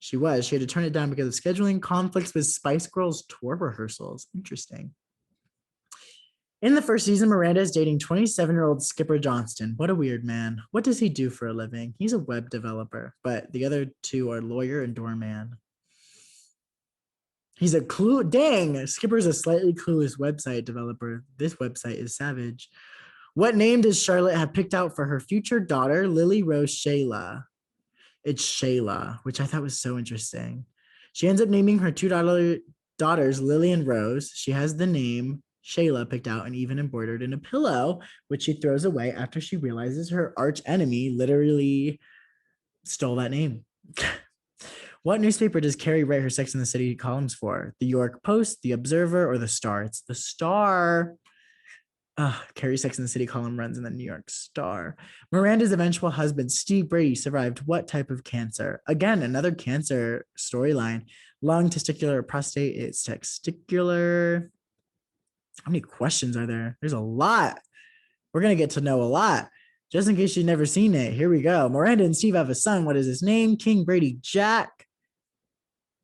She was. She had to turn it down because of scheduling conflicts with Spice Girls tour rehearsals. Interesting. In the first season, Miranda is dating 27-year-old Skipper Johnston. What a weird man. What does he do for a living? He's a web developer, but the other two are lawyer and doorman. He's a clue. Dang, Skipper's a slightly clueless website developer. This website is savage. What name does Charlotte have picked out for her future daughter, Lily Rose Shayla? It's Shayla, which I thought was so interesting. She ends up naming her 2 daughters, Lily and Rose. She has the name Shayla picked out and even embroidered in a pillow, which she throws away after she realizes her arch enemy literally stole that name. What newspaper does Carrie write her Sex and the City columns for? The York Post, The Observer, or The Star? It's The Star. Carrie's Sex and the City column runs in the New York Star. Miranda's eventual husband, Steve Brady, survived what type of cancer? Again, another cancer storyline. Lung, testicular, or prostate. It's testicular. How many questions are there? There's a lot. We're going to get to know a lot. Just in case you've never seen it, here we go. Miranda and Steve have a son. What is his name? King Brady Jack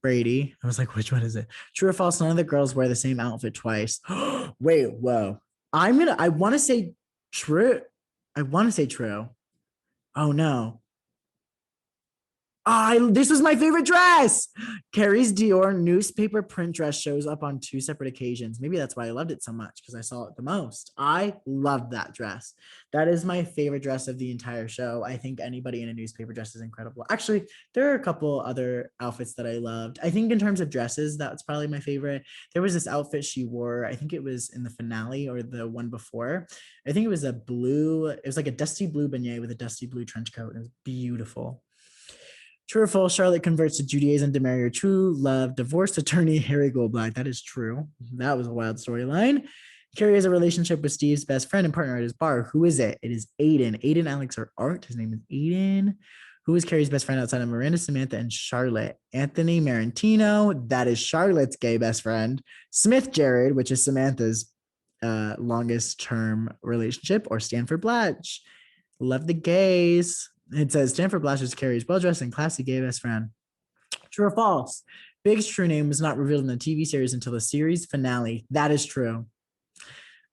Brady. I was like, which one is it? True or false? None of the girls wear the same outfit twice. Wait, whoa. I want to say true. I want to say true. Oh no. This was my favorite dress. Carrie's Dior newspaper print dress shows up on 2 separate occasions. Maybe that's why I loved it so much, because I saw it the most. I loved that dress. That is my favorite dress of the entire show. I think anybody in a newspaper dress is incredible. Actually, there are a couple other outfits that I loved. I think in terms of dresses, that's probably my favorite. There was this outfit she wore. I think it was in the finale or the one before. I think it was it was like a dusty blue beignet with a dusty blue trench coat. It was beautiful. True or false? Charlotte converts to Judaism to marry her true love, divorced attorney Harry Goldblatt. That is true. That was a wild storyline. Carrie has a relationship with Steve's best friend and partner at his bar. Who is it? It is Aiden. Aiden, Alex, or Art. His name is Aiden. Who is Carrie's best friend outside of Miranda, Samantha, and Charlotte? Anthony Marantino. That is Charlotte's gay best friend. Smith Jared, which is Samantha's longest term relationship, or Stanford Blatch. Love the gays. It says Stanford Blatch is Carrie's well-dressed and classy gay best friend. True or false? Big's true name was not revealed in the TV series until the series finale. That is true.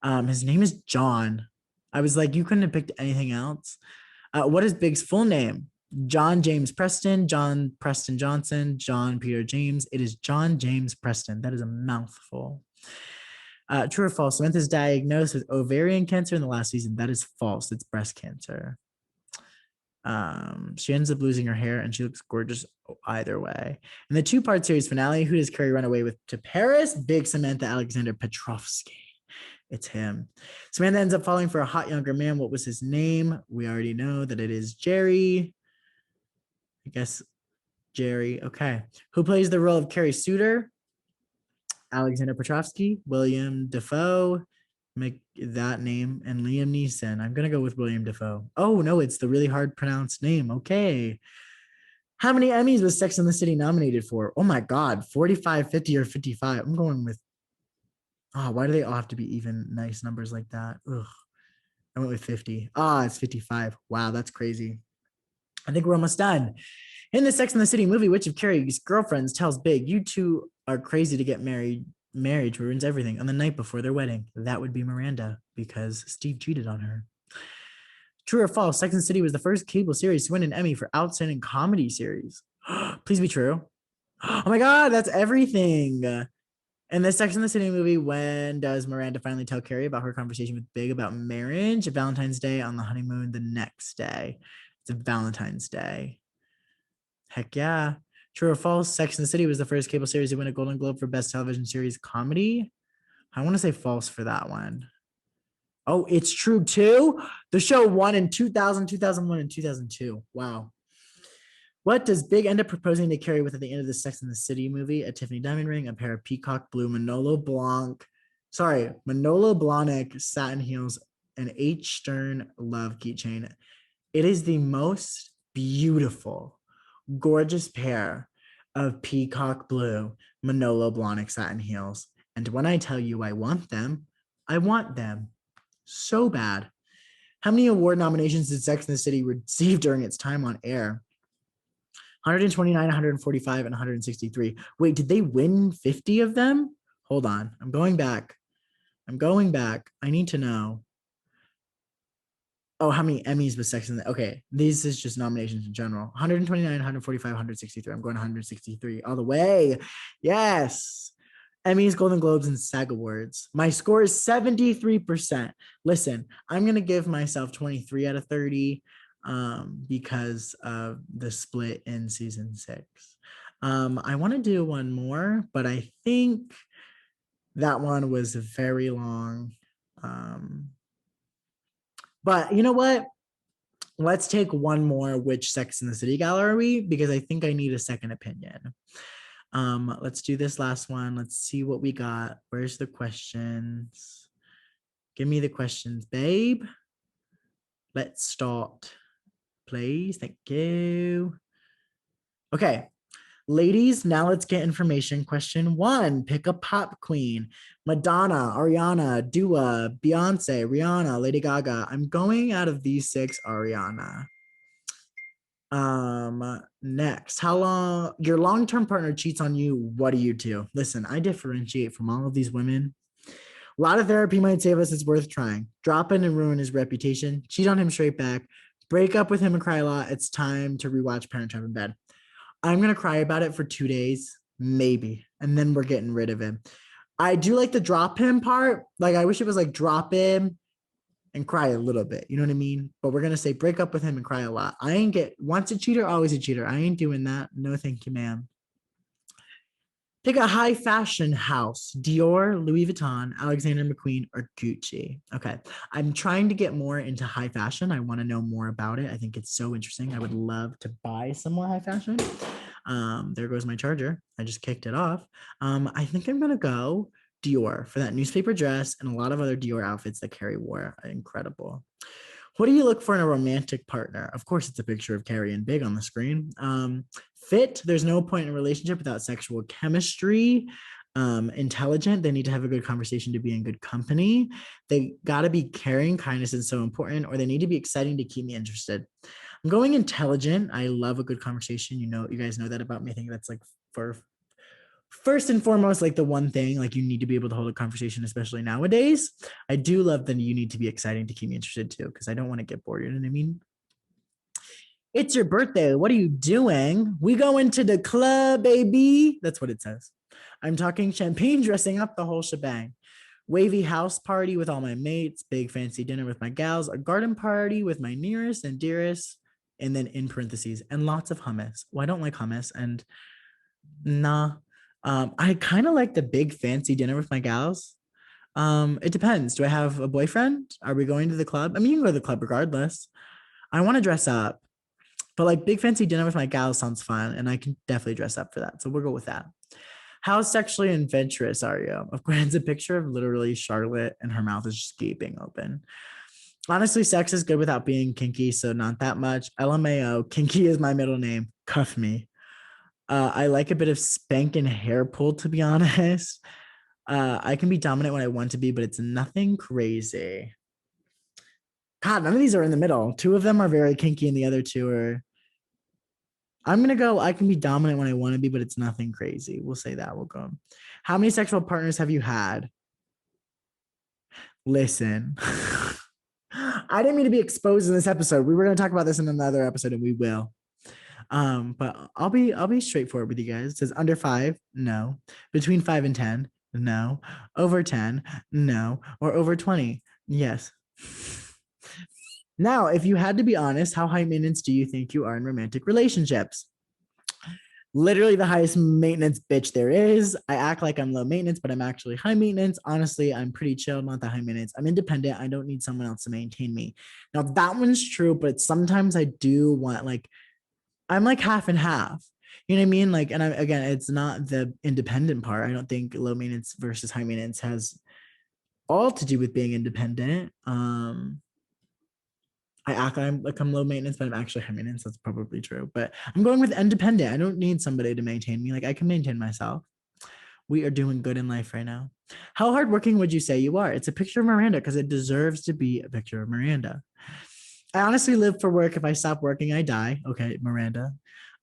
His name is John. I was like, you couldn't have picked anything else. What is Big's full name? John James Preston, John Preston Johnson, John Peter James. It is John James Preston. That is a mouthful. True or false? Samantha's diagnosed with ovarian cancer in the last season. That is false. It's breast cancer. She ends up losing her hair and she looks gorgeous either way. In the two-part series finale, who does Carrie run away with to Paris? Big Samantha Alexander Petrovsky. It's him. Samantha ends up falling for a hot younger man. What was his name? We already know that it is Jerry. I guess Jerry. Okay. Who plays the role of Carrie Suter? Alexander Petrovsky, William Defoe, make that name, and Liam Neeson. I'm gonna go with William Defoe. Oh no, it's the really hard pronounced name. Okay. How many Emmys was Sex and the City nominated for? Oh my God, 45, 50, or 55. I'm going with, oh, why do they all have to be even nice numbers like that? Ugh. I went with 50. It's 55. Wow, that's crazy. I think we're almost done. In the Sex and the City movie, which of Carrie's girlfriends tells Big, you two are crazy to get married. Marriage ruins everything on the night before their wedding? That would be Miranda because Steve cheated on her. True or false? Sex and the City was the first cable series to win an Emmy for Outstanding Comedy Series. Please be true. Oh my God, that's everything. In the Sex and the City movie, when does Miranda finally tell Carrie about her conversation with Big about marriage? Valentine's Day, on the honeymoon the next day. It's a Valentine's Day. Heck yeah. True or false? Sex and the City was the first cable series to win a Golden Globe for Best Television Series Comedy. I want to say false for that one. Oh, it's true too. The show won in 2000, 2001, and 2002. Wow. What does Big end up proposing to Carrie with at the end of the Sex and the City movie? A Tiffany diamond ring, a pair of peacock blue Manolo Blahnik satin heels, an H. Stern love keychain. It is the most beautiful, gorgeous pair of peacock blue Manolo Blahnik satin heels. And when I tell you I want them so bad. How many award nominations did Sex and the City receive during its time on air? 129, 145, and 163. Wait, did they win 50 of them? Hold on. I'm going back. I need to know. Oh, how many Emmys was Sex and the... Okay, this is just nominations in general. 129, 145, 163. I'm going 163 all the way. Yes. Emmys, Golden Globes, and SAG Awards. My score is 73%. Listen, I'm going to give myself 23 out of 30 because of the split in season 6. I want to do one more, but I think that one was very long. But you know what? Let's take one more. Which Sex and the City gal are we? Because I think I need a second opinion. Let's do this last one. Let's see what we got. Where's the questions? Give me the questions, babe. Let's start, please. Thank you. Okay, ladies, now let's get information. Question 1, pick a pop queen. Madonna, Ariana, Dua, Beyonce, Rihanna, Lady Gaga. I'm going out of these 6, Ariana. Next, how long your long-term partner cheats on you, what do you do? Listen, I differentiate from all of these women. A lot of therapy might save us. It's worth trying. Drop in and ruin his reputation. Cheat on him straight back. Break up with him and cry a lot. It's time to rewatch Parent Trap in bed. I'm gonna cry about it for 2 days, maybe, and then we're getting rid of him. I do like the drop him part. Like, I wish it was like drop him and cry a little bit. You know what I mean? But we're gonna say break up with him and cry a lot. I ain't once a cheater, always a cheater. I ain't doing that. No, thank you, ma'am. Pick a high fashion house: Dior, Louis Vuitton, Alexander McQueen, or Gucci. Okay, I'm trying to get more into high fashion. I want to know more about it. I think it's so interesting. I would love to buy some more high fashion. There goes my charger. I just kicked it off. I think I'm gonna go Dior for that newspaper dress and a lot of other Dior outfits that Carrie wore. Incredible. What do you look for in a romantic partner? Of course, it's a picture of Carrie and Big on the screen. Fit, there's no point in a relationship without sexual chemistry. Intelligent, they need to have a good conversation to be in good company. They got to be caring, kindness is so important, or they need to be exciting to keep me interested. I'm going intelligent. I love a good conversation. You guys know that about me. I think that's like for first and foremost, like the one thing, like you need to be able to hold a conversation, especially nowadays. I do love that you need to be exciting to keep me interested too, because I don't want to get bored. You know what I mean? It's your birthday. What are you doing? We going to the club, baby. That's what it says. I'm talking champagne, dressing up, the whole shebang. Wavy house party with all my mates, big fancy dinner with my gals, a garden party with my nearest and dearest, and then in parentheses, and lots of hummus. Well, I don't like hummus, and nah. I kind of like the big fancy dinner with my gals. It depends. Do I have a boyfriend? Are we going to the club? I mean, you can go to the club regardless. I want to dress up, but like big fancy dinner with my gals sounds fun, and I can definitely dress up for that. So we'll go with that. How sexually adventurous are you? Of course, it's a picture of literally Charlotte, and her mouth is just gaping open. Honestly, sex is good without being kinky, so not that much. LMAO, kinky is my middle name. Cuff me. I like a bit of spank and hair pull, to be honest. I can be dominant when I want to be, but it's nothing crazy. God, none of these are in the middle. Two of them are very kinky, and the other two are. I'm gonna go. I can be dominant when I want to be, but it's nothing crazy. We'll say that. We'll go. How many sexual partners have you had? Listen, I didn't mean to be exposed in this episode. We were gonna talk about this in another episode, and we will. But I'll be straightforward with you guys. It says under 5, no. Between 5 and 10, no. Over 10, no. Or over 20, yes. Now, if you had to be honest, how high maintenance do you think you are in romantic relationships? Literally the highest maintenance bitch there is. I act like I'm low maintenance, but I'm actually high maintenance. Honestly, I'm pretty chill, not that high maintenance. I'm independent. I don't need someone else to maintain me. Now, that one's true, but sometimes I do want, like, I'm like half and half. You know what I mean? Like, and again, it's not the independent part. I don't think low maintenance versus high maintenance has all to do with being independent. I act like I'm low maintenance, but I'm actually high maintenance. That's probably true. But I'm going with independent. I don't need somebody to maintain me. Like, I can maintain myself. We are doing good in life right now. How hardworking would you say you are? It's a picture of Miranda because it deserves to be a picture of Miranda. I honestly live for work. If I stop working, I die. Okay, Miranda.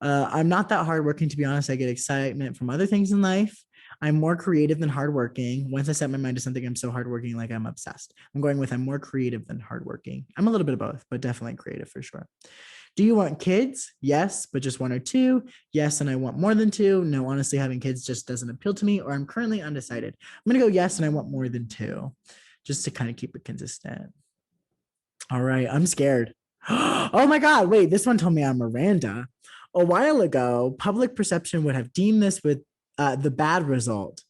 I'm not that hardworking, to be honest. I get excitement from other things in life. I'm more creative than hardworking. Once I set my mind to something, I'm so hardworking, like I'm obsessed. I'm going with I'm more creative than hardworking. I'm a little bit of both, but definitely creative for sure. Do you want kids? Yes, but just 1 or 2. Yes, and I want more than 2. No, honestly, having kids just doesn't appeal to me, or I'm currently undecided. I'm going to go yes, and I want more than 2, just to kind of keep it consistent. All right, I'm scared. Oh my God, wait, this one told me I'm Miranda. A while ago, public perception would have deemed this with the bad result.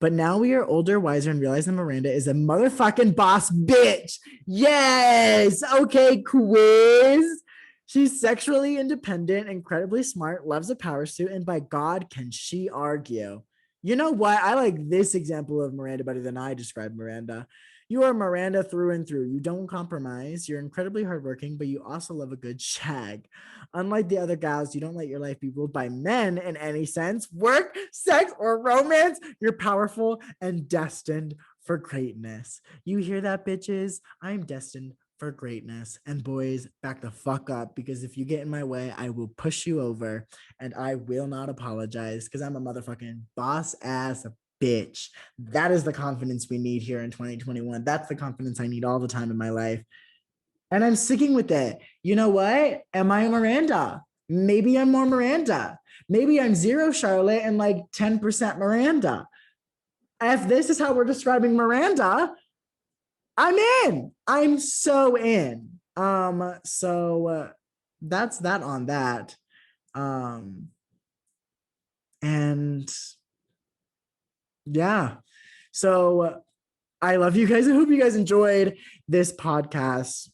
But now we are older, wiser, and realize that Miranda is a motherfucking boss bitch. Yes. Okay, quiz. She's sexually independent, incredibly smart, loves a power suit, and by God, can she argue? You know what? I like this example of Miranda better than I described Miranda. You are Miranda through and through. You don't compromise. You're incredibly hardworking, but you also love a good shag. Unlike the other gals, you don't let your life be ruled by men in any sense, work, sex, or romance. You're powerful and destined for greatness. You hear that, bitches? I'm destined for greatness. And boys, back the fuck up, because if you get in my way, I will push you over, and I will not apologize because I'm a motherfucking boss ass bitch. That is the confidence we need here in 2021. That's the confidence I need all the time in my life. And I'm sticking with it. You know what? Am I a Miranda? Maybe I'm more Miranda. Maybe I'm 0 Charlotte and like 10% Miranda. If this is how we're describing Miranda, I'm in. I'm so in. So that's that on that. And yeah. So I love you guys. I hope you guys enjoyed this podcast.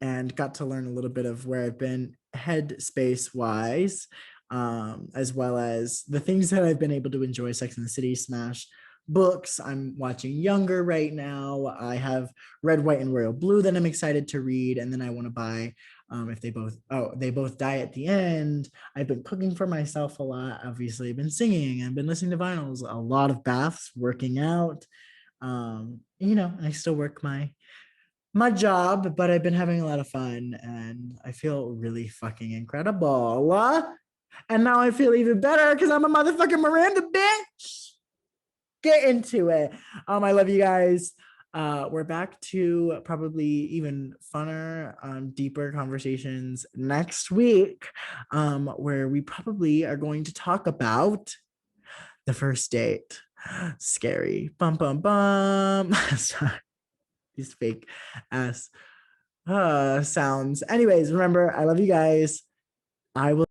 And got to learn a little bit of where I've been headspace wise, as well as the things that I've been able to enjoy. Sex and the City, Smash, books. I'm watching Younger right now. I have Red, White, and Royal Blue that I'm excited to read, and then I want to buy. If they both die at the end. I've been cooking for myself a lot. Obviously, I've been singing. I've been listening to vinyls. A lot of baths, working out. I still work my job, but I've been having a lot of fun, and I feel really fucking incredible. And now I feel even better because I'm a motherfucking Miranda bitch. Get into it. I love you guys. We're back to probably even funner, deeper conversations next week, where we probably are going to talk about the first date. Scary. Bum bum bum. Sorry. These fake ass sounds. Anyways, remember, I love you guys. I will